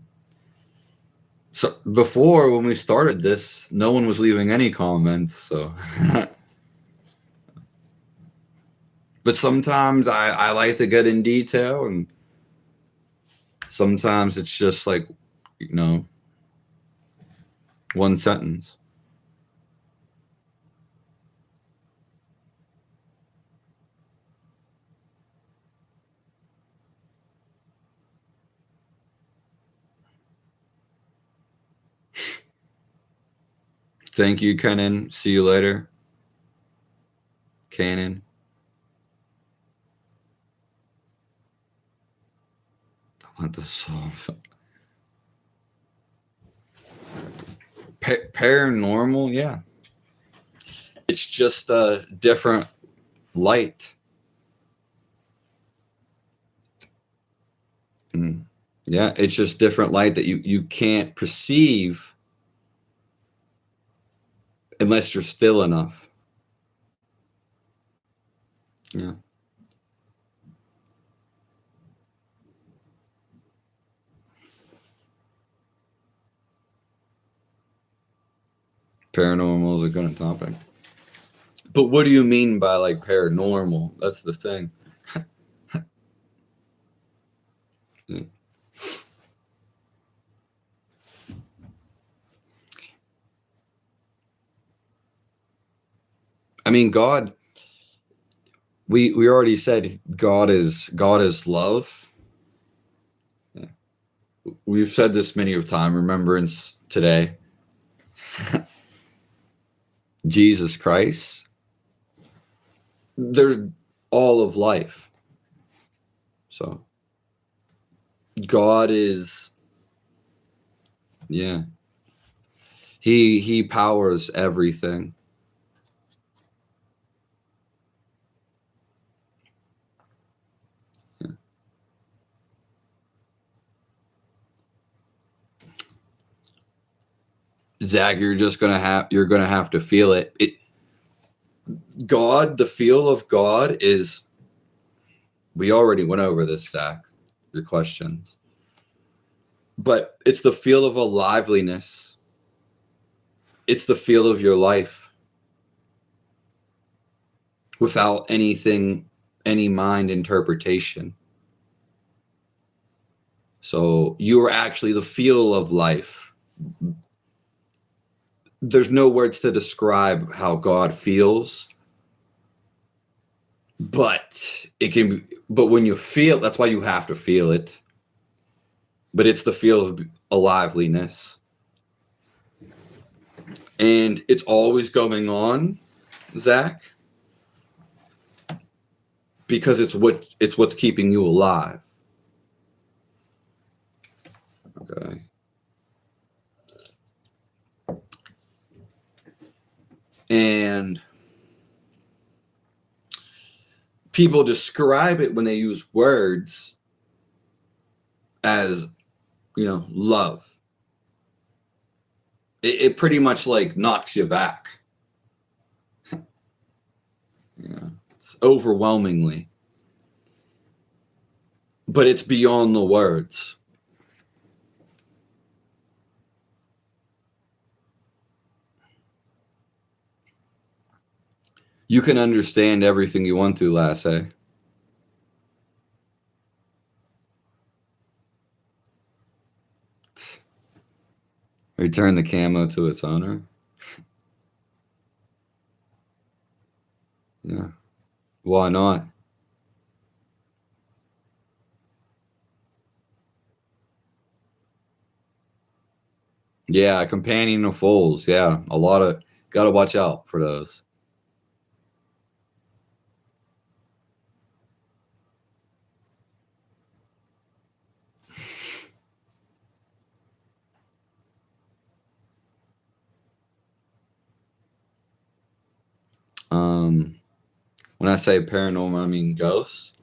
So before, when we started this, no one was leaving any comments. So, but sometimes I like to get in detail, and sometimes it's just like, you know, one sentence. Thank you, Kenan. See you later, Canon. I want the solve. Paranormal, yeah. It's just a different light. Mm. Yeah, it's just different light that you can't perceive unless you're still enough. Yeah. Paranormal is a good topic. But what do you mean by like paranormal? That's the thing. Yeah. I mean, God. We already said God is love. Yeah. We've said this many of time. Remembrance today. Jesus Christ. There's all of life. So God is, yeah. He powers everything. Yeah. Zach, you're gonna have to feel it. God, the feel of God is. We already went over this, Zach. Your questions, but it's the feel of a liveliness. It's the feel of your life without anything, any mind interpretation. So you are actually the feel of life. There's no words to describe how God feels, but it can be, but when you feel, that's why you have to feel it. But it's the feel of aliveliness. And it's always going on, Zach, because it's what's keeping you alive. Okay. And people describe it when they use words as, love. It pretty much like knocks you back. It's overwhelmingly. But it's beyond the words. You can understand everything you want to, Lasse. Return the camo to its owner. Yeah. Why not? Yeah, companion of fools. Yeah, gotta watch out for those. When I say paranormal, I mean ghosts.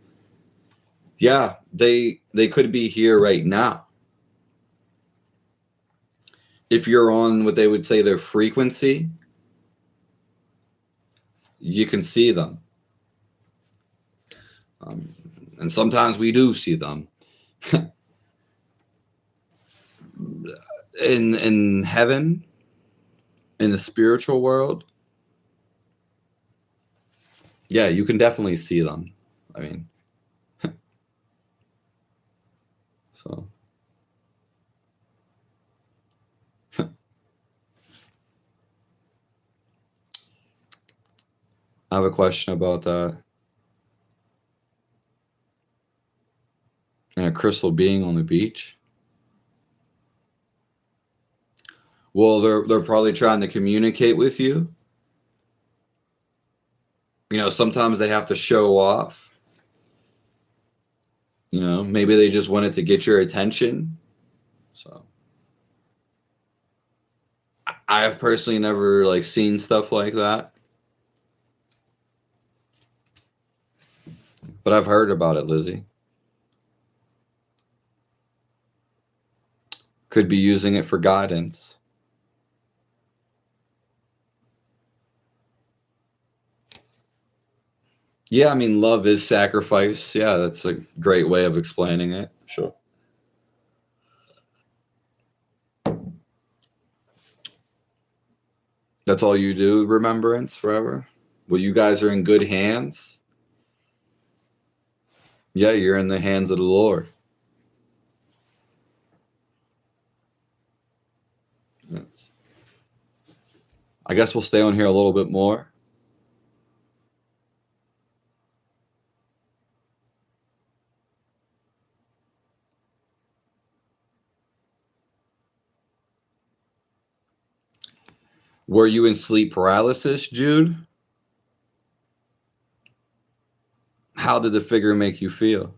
Yeah, they could be here right now. If you're on what they would say their frequency, you can see them. And sometimes we do see them. in heaven, in the spiritual world, yeah, you can definitely see them. I mean, so. I have a question about that. And a crystal being on the beach? Well, they're probably trying to communicate with you. Sometimes they have to show off. Maybe they just wanted to get your attention. So I have personally never seen stuff like that. But I've heard about it, Lizzie. Could be using it for guidance. Yeah, I mean, love is sacrifice. Yeah, that's a great way of explaining it. Sure. That's all you do, remembrance forever? Well, you guys are in good hands. Yeah, you're in the hands of the Lord. Yes. I guess we'll stay on here a little bit more. Were you in sleep paralysis, Jude? How did the figure make you feel?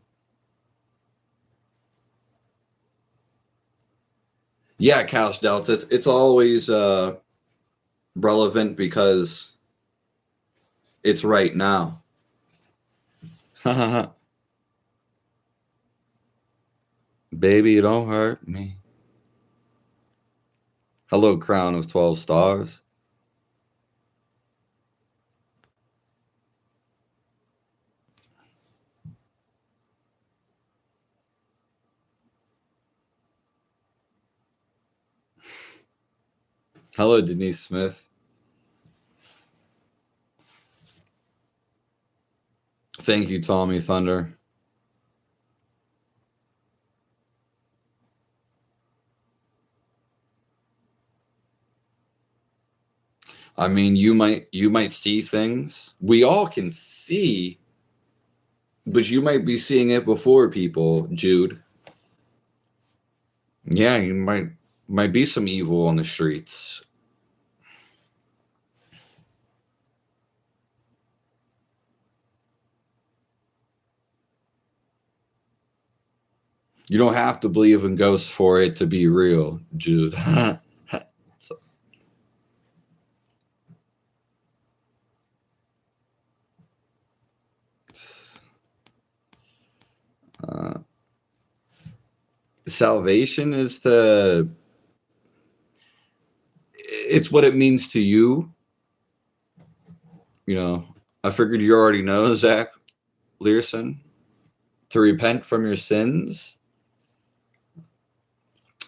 Yeah, Couch Delta. It's always relevant because it's right now. Baby, don't hurt me. Hello, Crown of 12 Stars. Hello, Denise Smith. Thank you, Tommy Thunder. I mean, you might see things. We all can see, but you might be seeing it before people, Jude. Yeah, you might be some evil on the streets. You don't have to believe in ghosts for it to be real, Jude. So. salvation is it's what it means to you. You know, I figured you already know, Zach Learson, to repent from your sins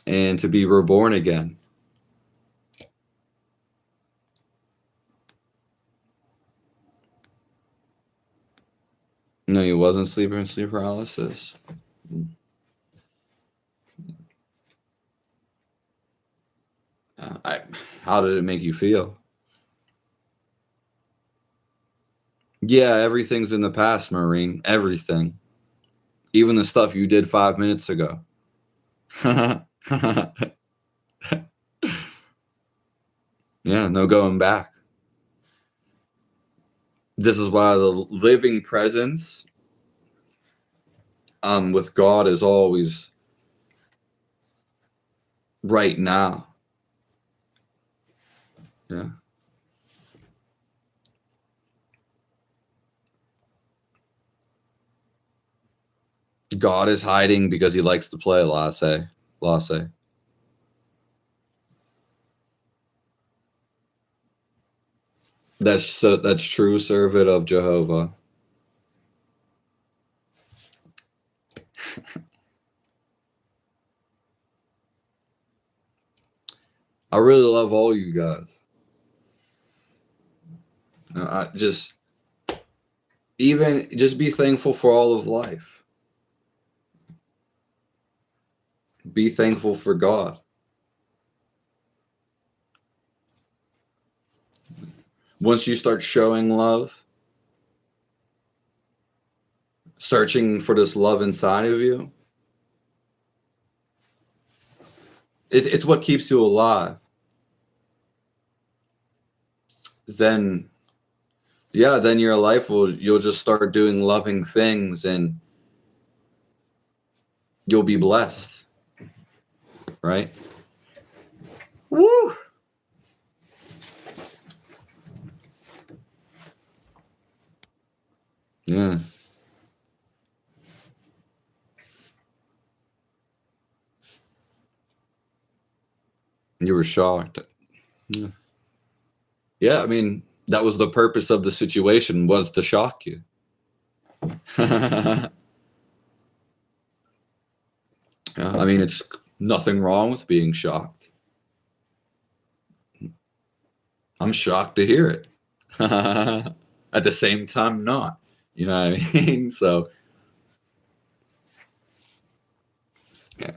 and to be reborn again. No, you wasn't sleeping sleep paralysis. How did it make you feel? Yeah, everything's in the past, Maureen. Everything. Even the stuff you did 5 minutes ago. Yeah, no going back. This is why the living presence with God is always right now. Yeah. God is hiding because he likes to play lasse. That's true servant of Jehovah. I really love all you guys. I just be thankful for all of life. Be thankful for God. Once you start showing love, searching for this love inside of you, it's what keeps you alive. Then your life you'll just start doing loving things and you'll be blessed. Right? Woo! Yeah. You were shocked. Yeah. Yeah, I mean, that was the purpose of the situation, was to shock you. Yeah, I mean, it's nothing wrong with being shocked. I'm shocked to hear it. At the same time, not. You know what I mean? So, yeah.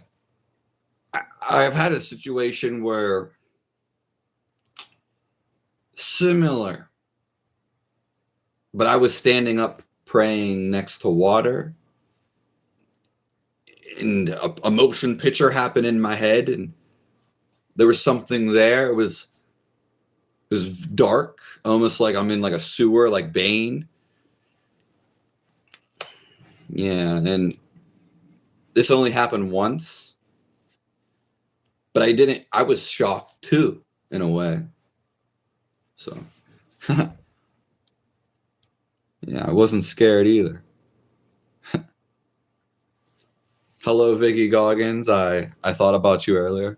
I've had a situation where similar, but I was standing up praying next to water, and a motion picture happened in my head, and there was something there. It was dark, almost like I'm in like a sewer, like Bane. Yeah, and this only happened once, but I was shocked too, in a way. So, yeah, I wasn't scared either. Hello, Vicky Goggins. I thought about you earlier.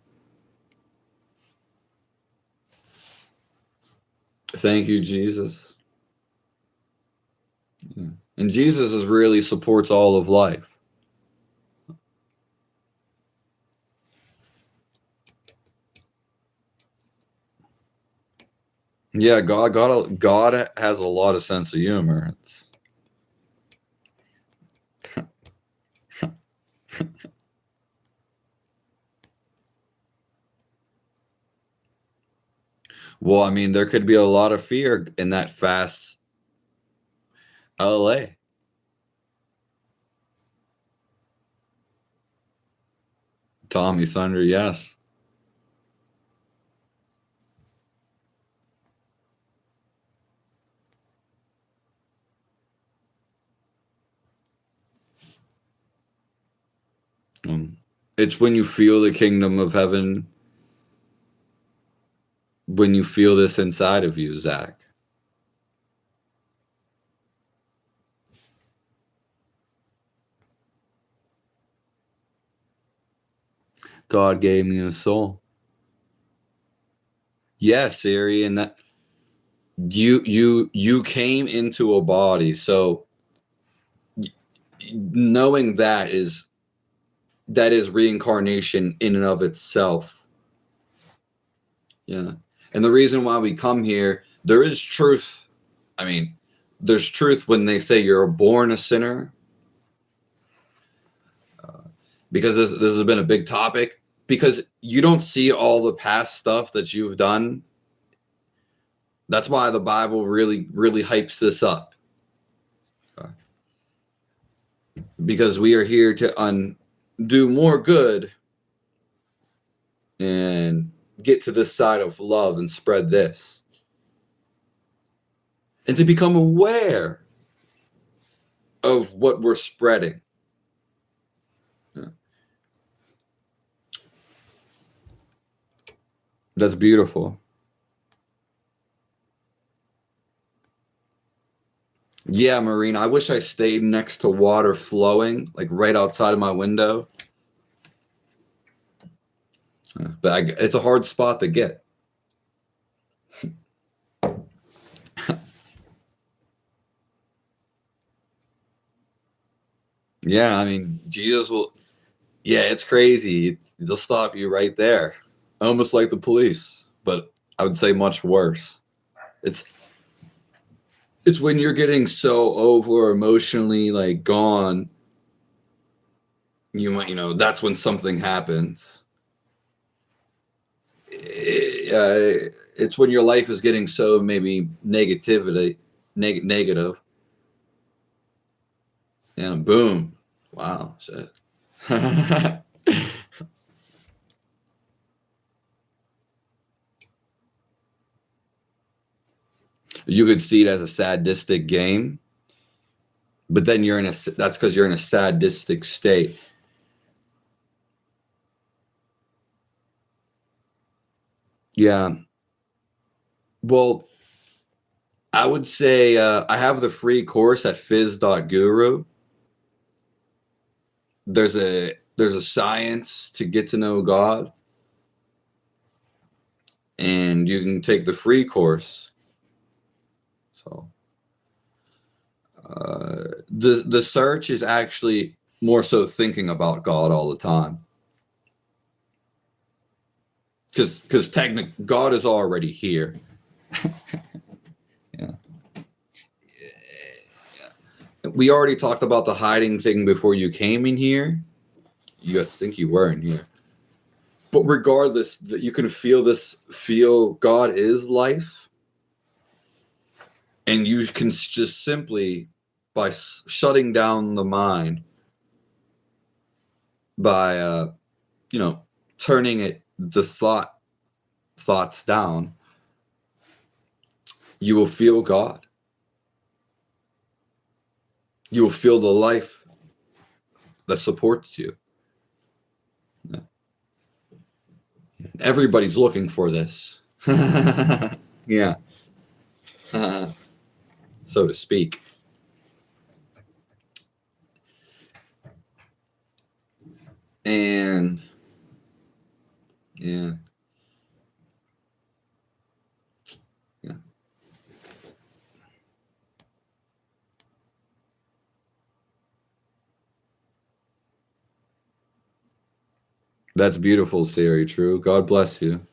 Thank you, Jesus. Yeah. And Jesus really supports all of life. Yeah, God has a lot of sense of humor. Well, I mean, there could be a lot of fear in that fast LA. Tommy Thunder, yes. It's when you feel the kingdom of heaven, when you feel this inside of you, Zach. God gave me a soul. Yeah, Siri, and that you came into a body, so knowing that is reincarnation in and of itself. Yeah. And the reason why we come here, there is truth. I mean, there's truth when they say you're born a sinner, because this has been a big topic, because you don't see all the past stuff that you've done. That's why the Bible really, really hypes this up. Because we are here to do more good and get to this side of love and spread this. And to become aware of what we're spreading. Yeah. That's beautiful. Yeah, Marina, I wish I stayed next to water flowing, like right outside of my window. But it's a hard spot to get. Yeah, I mean, Jesus will. Yeah, it's crazy. They'll stop you right there, almost like the police, but I would say much worse. It's when you're getting so over emotionally like gone, that's when something happens. It's when your life is getting so maybe negative, and boom, wow, shit. You could see it as a sadistic game, but then that's because you're in a sadistic state. Yeah. Well, I would say I have the free course at fiz.guru. There's a science to get to know God, and you can take the free course. So the search is actually more so thinking about God all the time, because technically God is already here. Yeah. We already talked about the hiding thing before you came in here. I think you were in here. But regardless, that you can feel God is life. And you can just simply, by shutting down the mind, by, turning the thoughts down, you will feel God. You will feel the life that supports you. Yeah. Everybody's looking for this. Yeah. So to speak. And yeah. Yeah. That's beautiful, Siri. True. God bless you.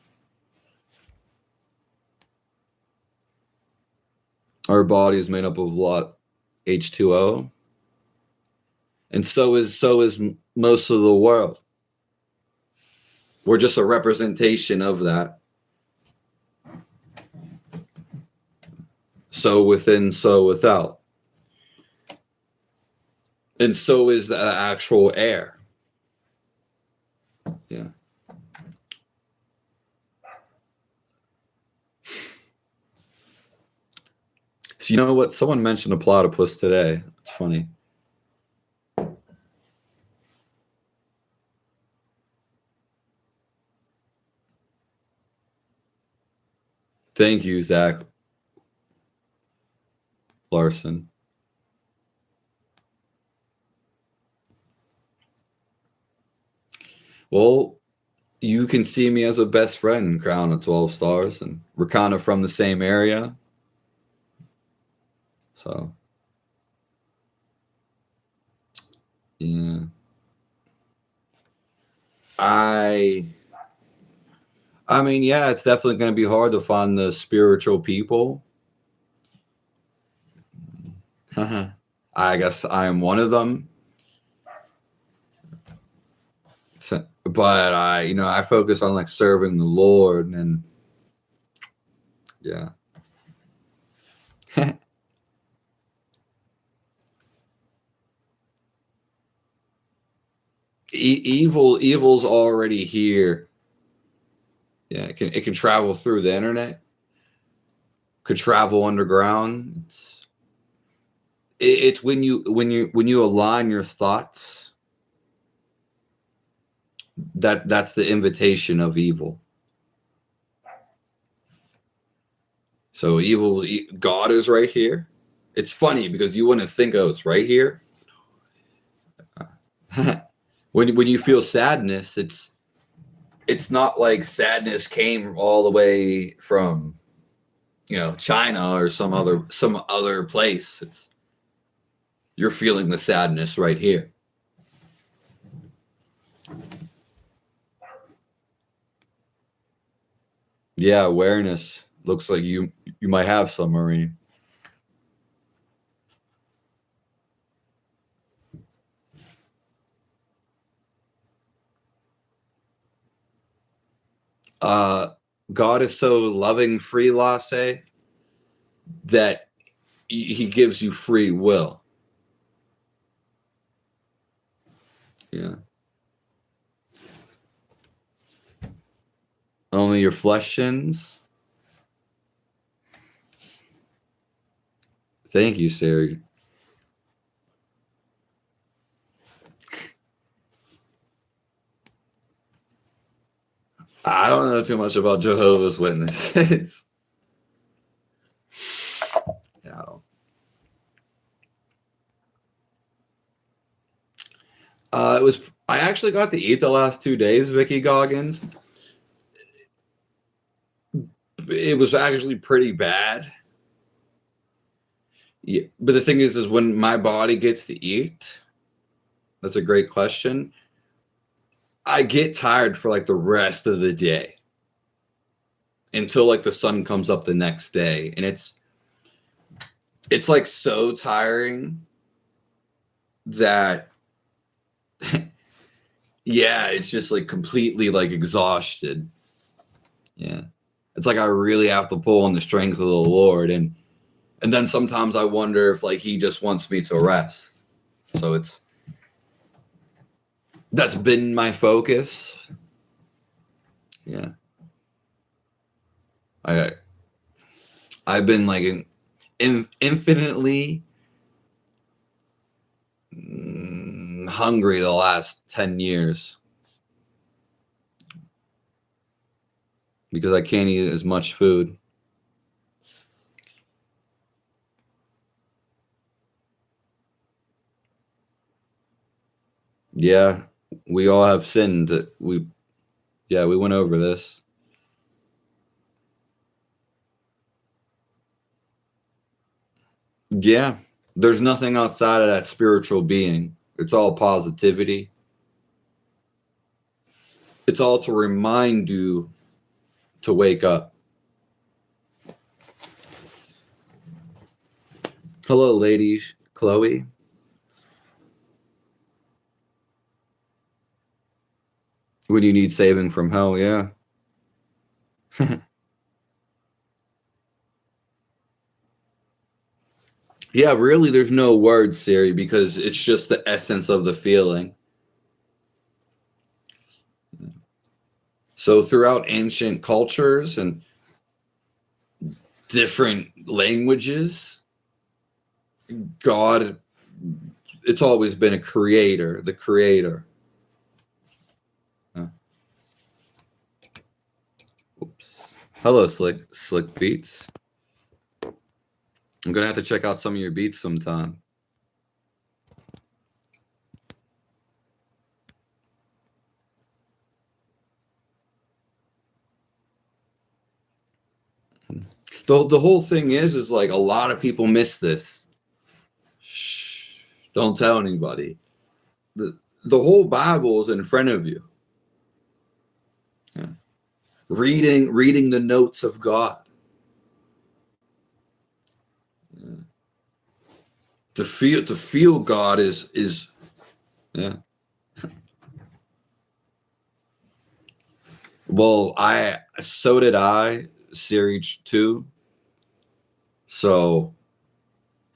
Our body is made up of what? H2O. And so is most of the world. We're just a representation of that. So within, so without. And so is the actual air. Yeah. So you know what? Someone mentioned a platypus today. It's funny. Thank you, Zach Larson. Well, You can see me as a best friend, Crown of 12 Stars, and we're kind of from the same area. So, yeah. I I mean, yeah, it's definitely going to be hard to find the spiritual people. I guess I am one of them. But I focus on like serving the Lord and yeah. Evil's already here. Yeah, it can travel through the internet, could travel underground. It's when you align your thoughts, that's the invitation of evil. So God is right here. It's funny because you wouldn't think, oh, it's right here. When you feel sadness, it's not like sadness came all the way from China or some other place. You're feeling the sadness right here. Yeah, awareness. Looks like you might have some, Marine. Uh, God is so loving, free lasse, that he gives you free will. Yeah. Only your flesh sins. Thank you, Sarah. I don't know too much about Jehovah's Witnesses. Yeah, I don't. I actually got to eat the last 2 days, Vicky Goggins. It was actually pretty bad. Yeah, but the thing is when my body gets to eat, that's a great question. I get tired for like the rest of the day until like the sun comes up the next day, and it's like so tiring that yeah, it's just like completely like exhausted. Yeah. It's like I really have to pull on the strength of the Lord, and then sometimes I wonder if like he just wants me to rest. So that's been my focus. Yeah. I I've been like infinitely hungry the last 10 years because I can't eat as much food. Yeah, we all have sinned. We went over this. Yeah, there's nothing outside of that spiritual being. It's all positivity. It's all to remind you to wake up. Hello, ladies. Chloe. When you need saving from hell, yeah. Yeah, really, there's no words, Siri, because it's just the essence of the feeling. So, throughout ancient cultures and different languages, God, it's always been a creator, the creator. Uh, Oops. Hello, Slick Beats. I'm gonna have to check out some of your beats sometime. The whole thing is like a lot of people miss this. Shh, don't tell anybody. The whole Bible is in front of you. Yeah. Reading the notes of God. Yeah. To feel God is yeah. Well, so did I, series 2. So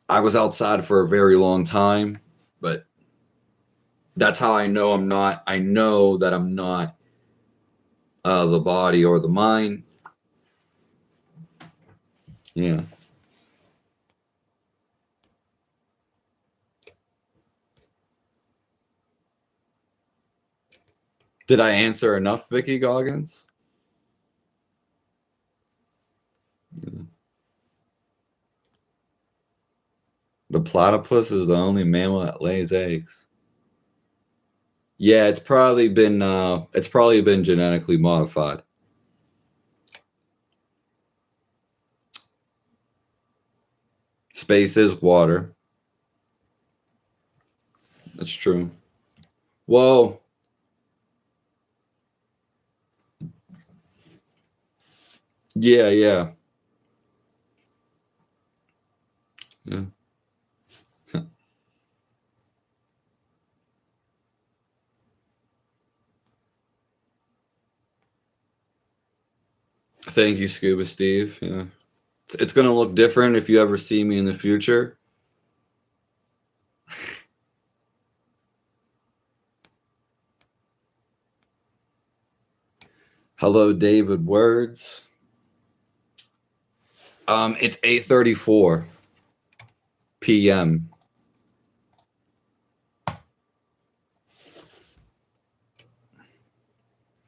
I was outside for a very long time, but that's how I know I know that I'm not the body or the mind. Yeah. Did I answer enough, Vicky Goggins? Yeah. The platypus is the only mammal that lays eggs. Yeah, it's probably been genetically modified. Space is water. That's true. Well, yeah, yeah. Yeah. Thank you, Scuba Steve. Yeah. It's going to look different if you ever see me in the future. Hello, David Words. It's 8:34 p.m.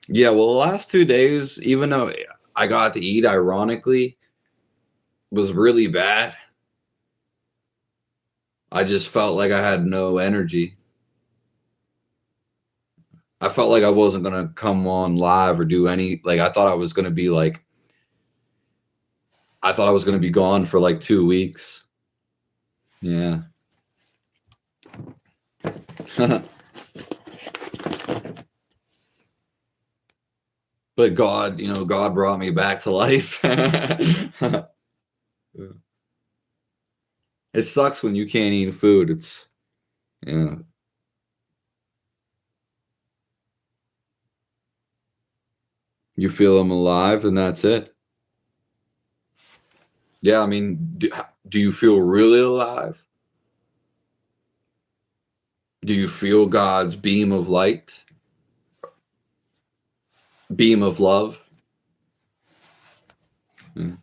Yeah, well, the last 2 days, even though I got to eat, ironically, was really bad. I just felt like I had no energy. I felt like I wasn't gonna come on live or do any like I thought I was gonna be like I thought I was gonna be gone for like 2 weeks. Yeah. But God, God brought me back to life. It sucks when you can't eat food. It's yeah. You feel I'm alive and that's it. Yeah, I mean, do you feel really alive? Do you feel God's beam of light? Beam of love? Yeah.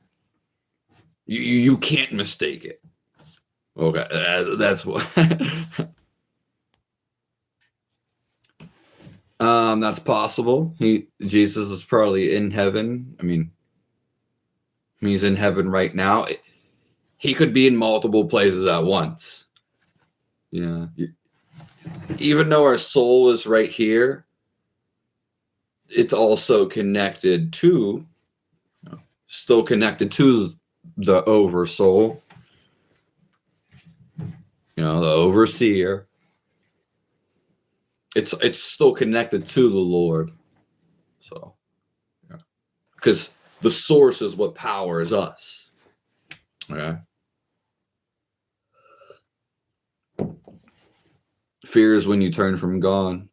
You can't mistake it. Okay, that's what. That's possible. Jesus is probably in heaven. I mean, he's in heaven right now. He could be in multiple places at once. Yeah. Even though our soul is right here, it's also connected to, still connected to the oversoul. The overseer. It's still connected to the Lord. So, yeah. Because the source is what powers us. Okay. Fear is when you turn from God.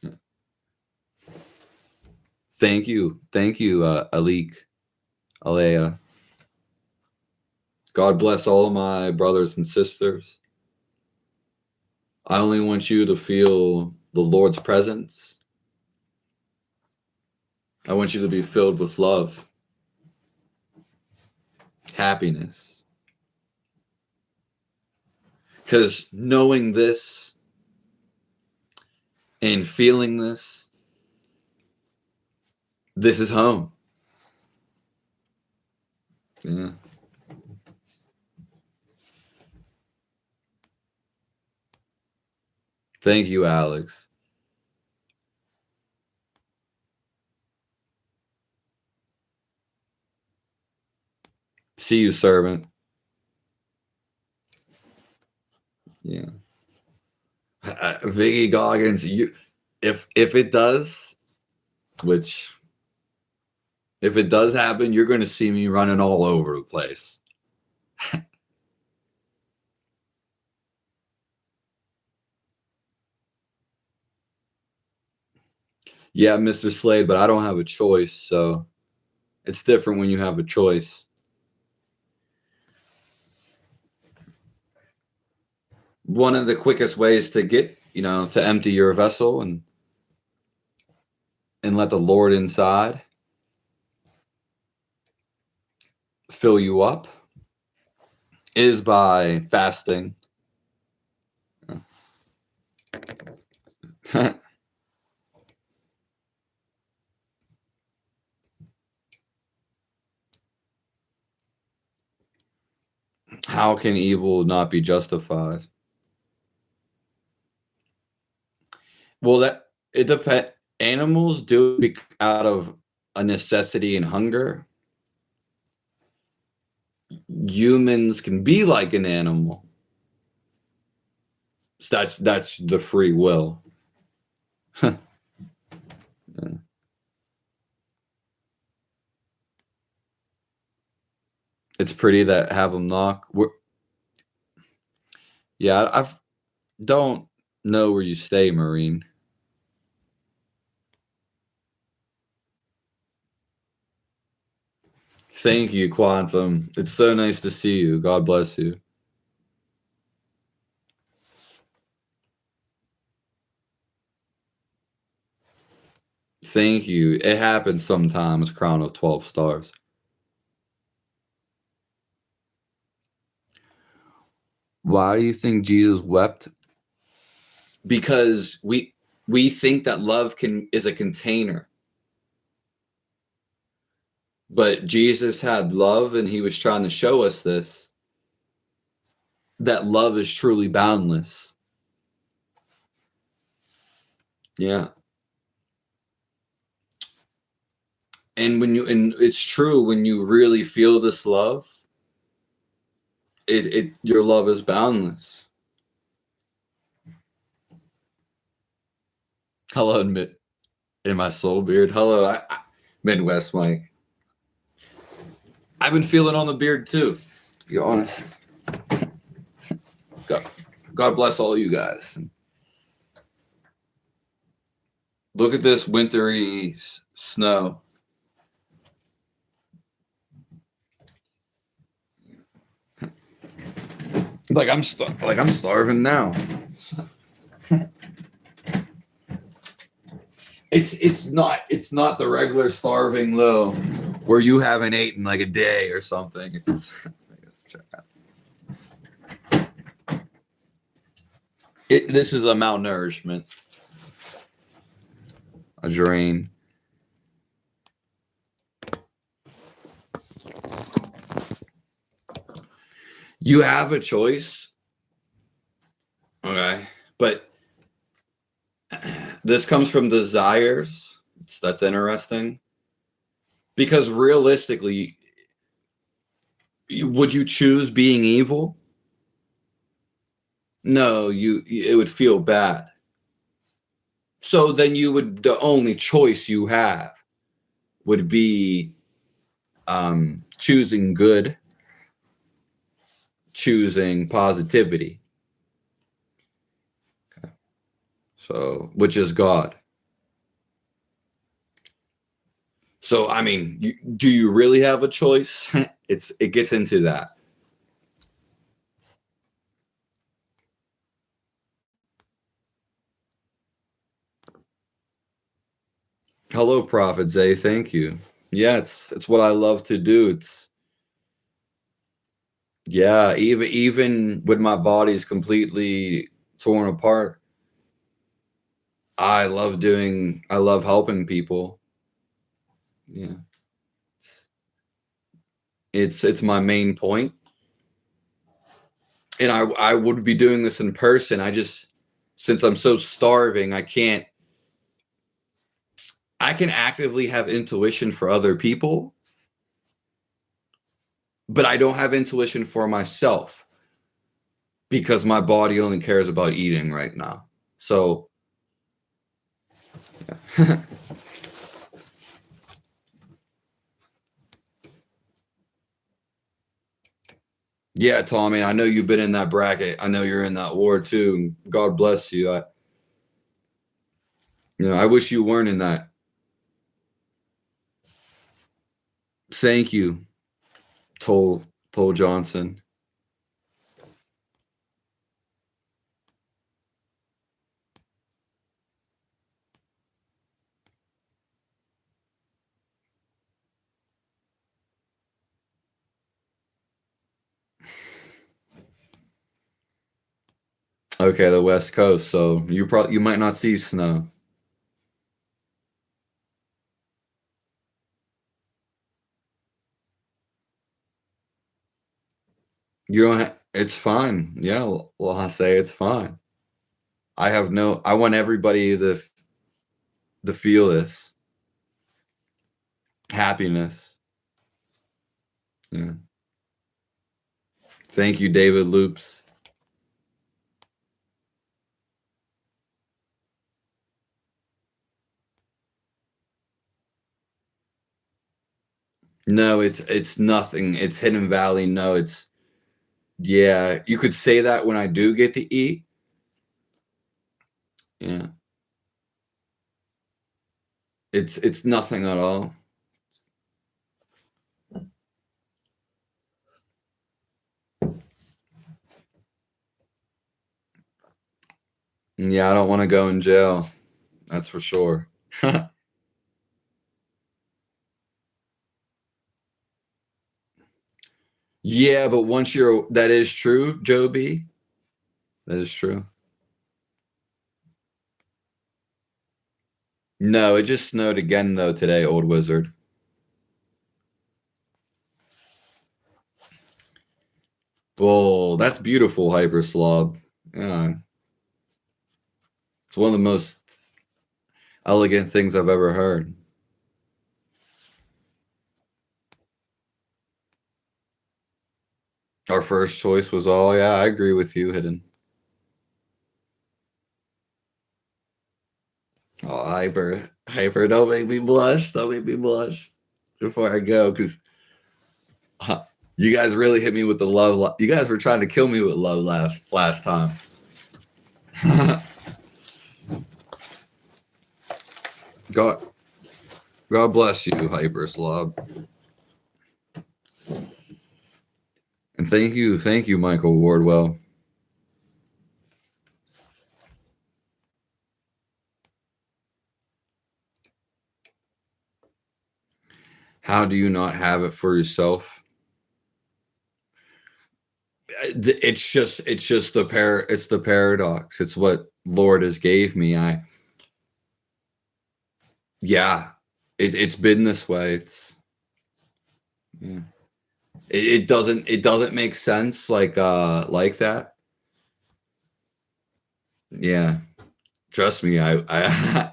Yeah. Thank you, Alik, Alea. God bless all of my brothers and sisters. I only want you to feel the Lord's presence. I want you to be filled with love, happiness. Because knowing this and feeling this is home. Yeah. Thank you, Alex. See you, servant. Yeah. Viggy Goggins, if it does, which if it does happen, you're going to see me running all over the place. Yeah, Mr. Slade, but I don't have a choice, so it's different when you have a choice. One of the quickest ways to get, to empty your vessel and let the Lord inside fill you up is by fasting. How can evil not be justified? Well, it depends. Animals do it out of a necessity and hunger. Humans can be like an animal. So that's the free will. Yeah. It's pretty that have them knock. Yeah, I don't know where you stay, Marine. Thank you, Quantum. It's so nice to see you. God bless you. Thank you. It happens sometimes, Crown of 12 stars. Why do you think Jesus wept? Because we think that love is a container. But Jesus had love, and he was trying to show us this, that love is truly boundless. Yeah. And it's true, when you really feel this love, your love is boundless. Hello, in my soul beard. Hello, Midwest Mike. I've been feeling on the beard too, to be honest. God bless all you guys. Look at this wintry snow. Like I'm starving now. It's not the regular starving though, where you haven't eaten like a day or something. This is a malnourishment, a drain. You have a choice, okay, but this comes from desires. That's interesting, because realistically, would you choose being evil? No, it would feel bad. So then the only choice you have would be choosing good, choosing positivity. Okay. So, which is God. So, I mean, do you really have a choice? It gets into that. Hello, Prophet Zay. Thank you. Yeah, it's what I love to do. Even when my body's completely torn apart, I love helping people. Yeah. It's my main point. And I would be doing this in person. Since I'm so starving, I can actively have intuition for other people, but I don't have intuition for myself because my body only cares about eating right now. So, yeah. Yeah, Tommy, I know you've been in that bracket. I know you're in that war too. God bless you. I wish you weren't in that. Thank you, Toll Johnson. Okay, the West Coast. So you might not see snow. You don't. It's fine. Yeah. Well, I say it's fine. I want everybody to feel this happiness. Yeah. Thank you, David Loops. No, it's nothing. It's Hidden Valley. No, it's yeah. You could say that when I do get to eat. Yeah. It's nothing at all. Yeah, I don't want to go in jail. That's for sure. Yeah, but that is true, Joby. That is true. No, it just snowed again though today, old wizard. Well, that's beautiful, Hyper Slob. Yeah, it's one of the most elegant things I've ever heard. Our first choice was all, yeah, I agree with you, Hidden. Oh, Hyper, don't make me blush. Don't make me blush before I go, because you guys really hit me with the love. You guys were trying to kill me with love last time. God, God bless you, Hyper Slob. And thank you, Michael Wardwell. How do you not have it for yourself? It's just it's the paradox. It's what Lord has gave me. Yeah, it's been this way. Yeah. It doesn't make sense like that. Yeah, trust me. I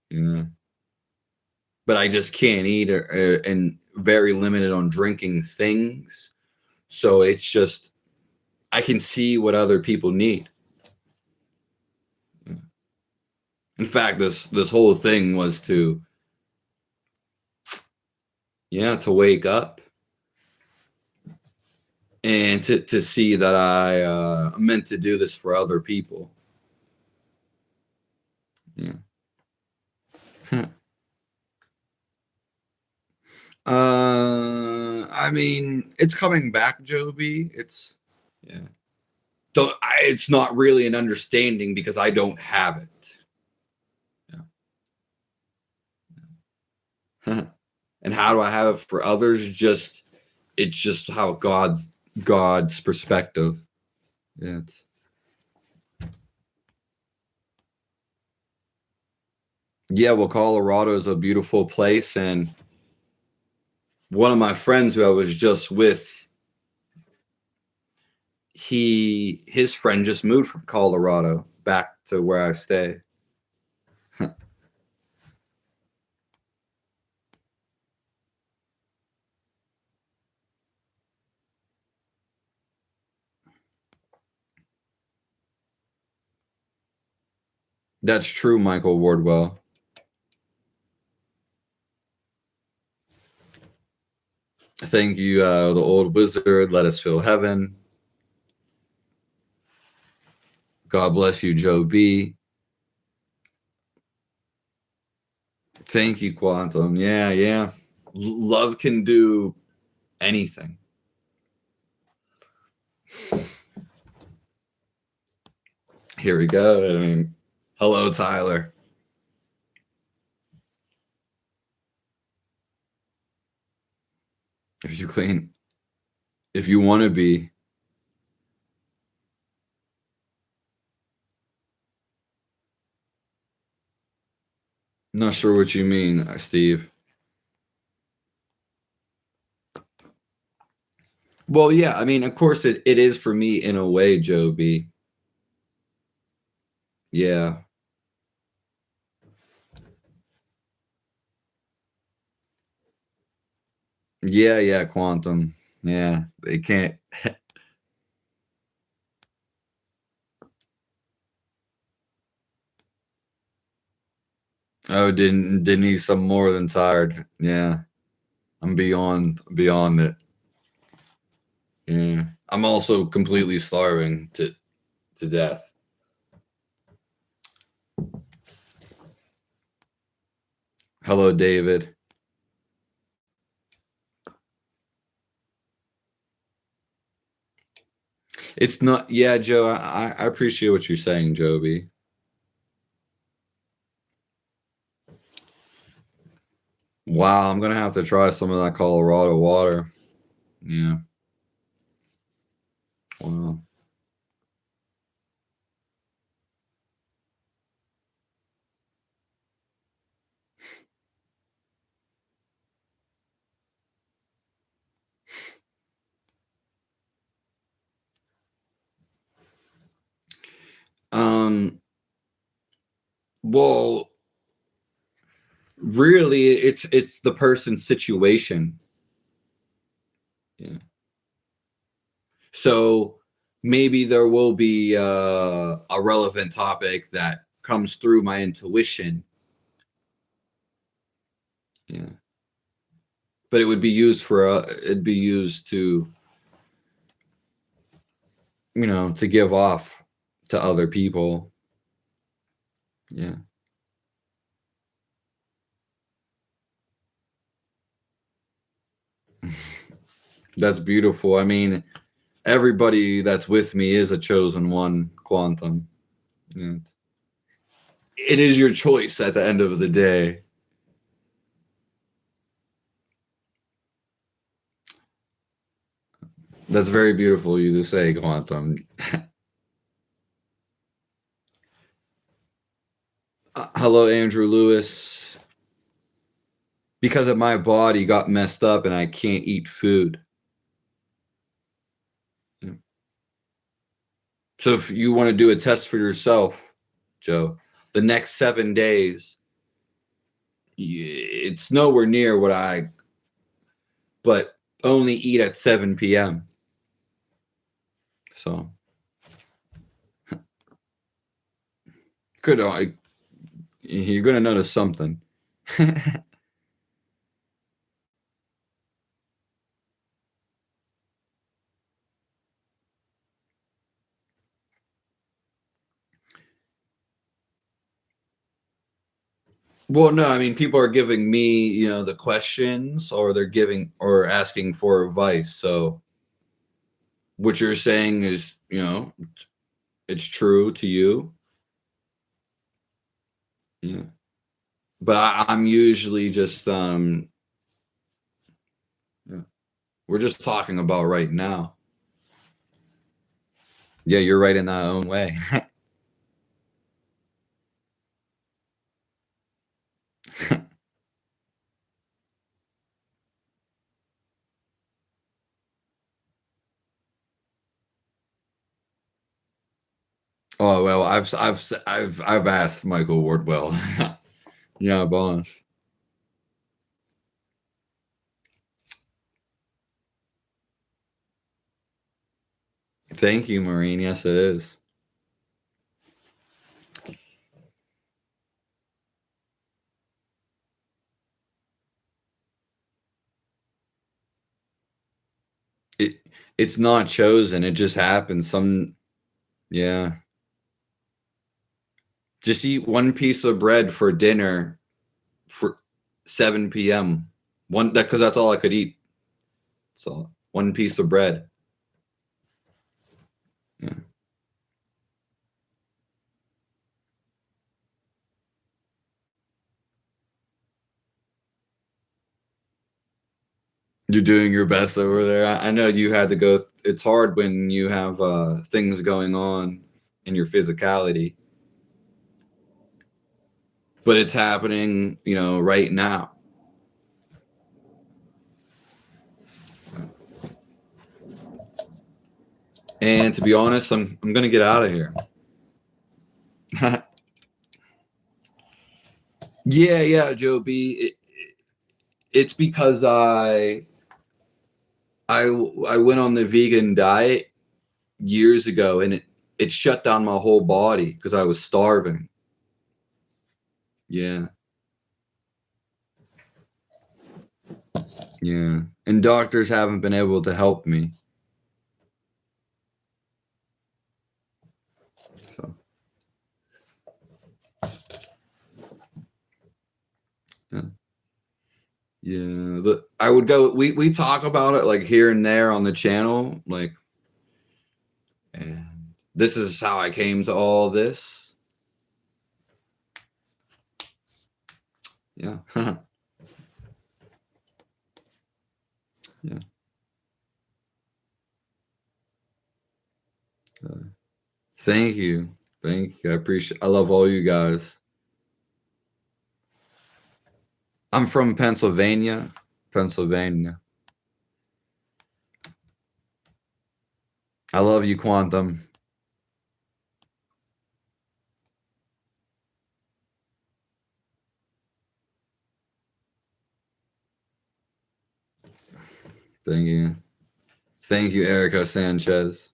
yeah. But I just can't eat and very limited on drinking things. So it's just I can see what other people need. In fact, this whole thing was to wake up and to see that I meant to do this for other people. Yeah. I mean, it's coming back, Joby. Yeah. It's not really an understanding because I don't have it. Yeah. And how do I have it for others? It's just how God's perspective. Yeah. Yeah, well, Colorado is a beautiful place, and one of my friends who I was just with, his friend just moved from Colorado back to where I stay. That's true, Michael Wardwell. Thank you, the old wizard. Let us feel heaven. God bless you, Joe B. Thank you, Quantum. Yeah, yeah. Love can do anything. Here we go. I mean, hello, Tyler. If you clean, if you want to be, not sure what you mean, Steve. Well, yeah, I mean, of course it is for me in a way, Joe B. Yeah. Yeah, yeah, Quantum. Yeah, they can't. Oh, didn't need some more than tired. Yeah, I'm beyond it. Yeah, I'm also completely starving to death. Hello, David. It's not. Yeah, Joe. I appreciate what you're saying, Joby. Wow, I'm gonna have to try some of that Colorado water. Yeah. Wow. Um. Well, really, it's the person's situation. Yeah. So maybe there will be a relevant topic that comes through my intuition. Yeah. But it would be used for it'd be used to to give off to other people. Yeah. That's beautiful. I mean, everybody that's with me is a chosen one, Quantum. Yeah. It is your choice at the end of the day. That's very beautiful you to say, Quantum. Hello, Andrew Lewis. Because of my body got messed up and I can't eat food. Yeah. So if you want to do a test for yourself, Joe, the next 7 days, it's nowhere near but only eat at 7 p.m. So could you're gonna notice something. Well, no, I mean people are giving me, the questions or they're giving or asking for advice. So what you're saying is, it's true to you. Yeah. But I'm usually just yeah, we're just talking about right now. Yeah, you're right in that own way. Oh well, I've asked Michael Wardwell. Yeah, boss. Thank you, Maureen. Yes, it is. It it's not chosen, it just happens. Yeah. Just eat one piece of bread for dinner for 7 PM. One that because that's all I could eat. So, one piece of bread. Yeah. You're doing your best over there. I know you had to go it's hard when you have, things going on in your physicality, but it's happening, right now. And to be honest, I'm gonna get out of here. Yeah, yeah, Joe B. It's because I went on the vegan diet years ago, and it shut down my whole body because I was starving. Yeah, yeah, and doctors haven't been able to help me. So yeah, yeah. I would go. We talk about it like here and there on the channel, like, and this is how I came to all this. Yeah, yeah. Uh, thank you, thank you. I appreciate. I love all you guys. I'm from Pennsylvania, Pennsylvania. I love you, Quantum. Thank you. Thank you, Erica Sanchez.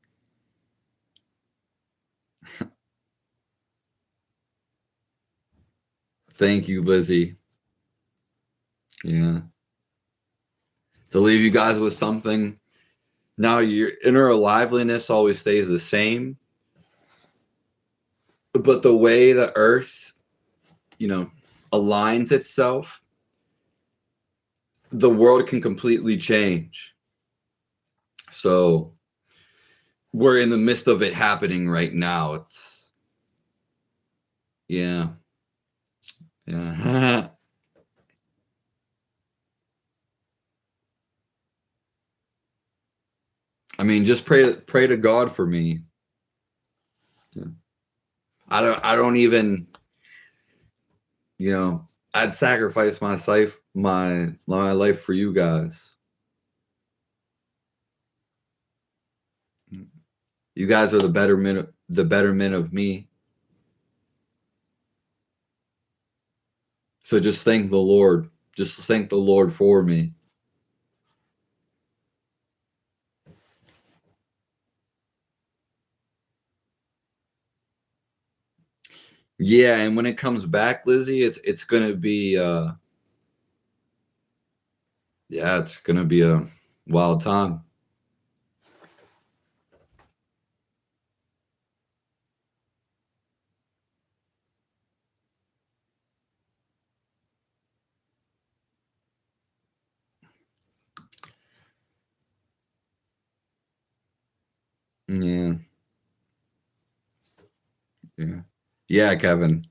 Thank you, Lizzie. Yeah. To leave you guys with something. Now, your inner liveliness always stays the same, but the way the earth, you know, aligns itself, the world can completely change. So we're in the midst of it happening right now. Yeah, yeah. I mean, just pray to God for me. Yeah. I don't even, I'd sacrifice my life for you guys. You guys are the betterment of me. So just thank the Lord. Just thank the Lord for me. Yeah, and when it comes back, Lizzie, it's gonna be yeah, it's gonna be a wild time. Yeah, yeah. Yeah, Kevin.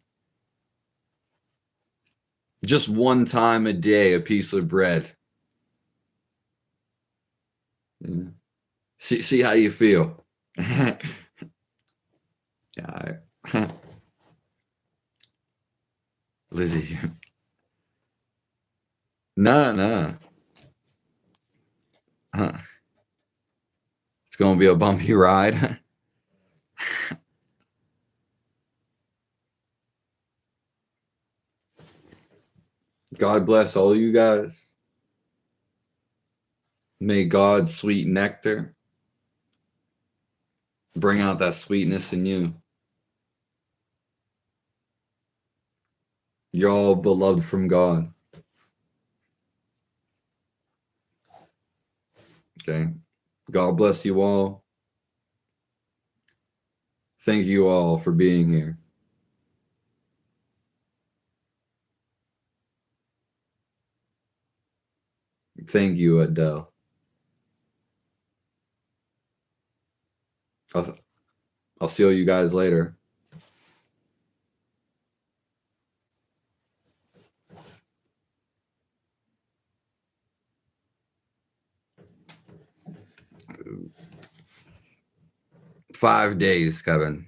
Just one time a day, a piece of bread. Yeah. See how you feel. Yeah, Lizzie. No, no. It's gonna be a bumpy ride. God bless all you guys. May God's sweet nectar bring out that sweetness in you. You're all beloved from God. Okay. God bless you all. Thank you all for being here. Thank you, Adele. I'll see you guys later. Five days, Kevin.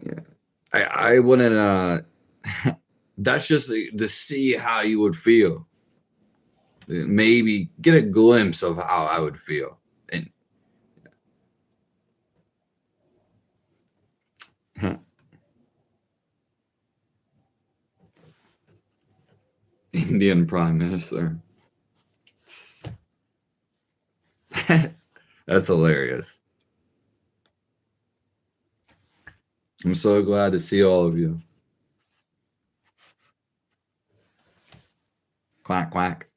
Yeah. I wouldn't that's just to see how you would feel. Maybe get a glimpse of how I would feel. And Indian Prime Minister. That's hilarious. I'm so glad to see all of you. Quack, quack.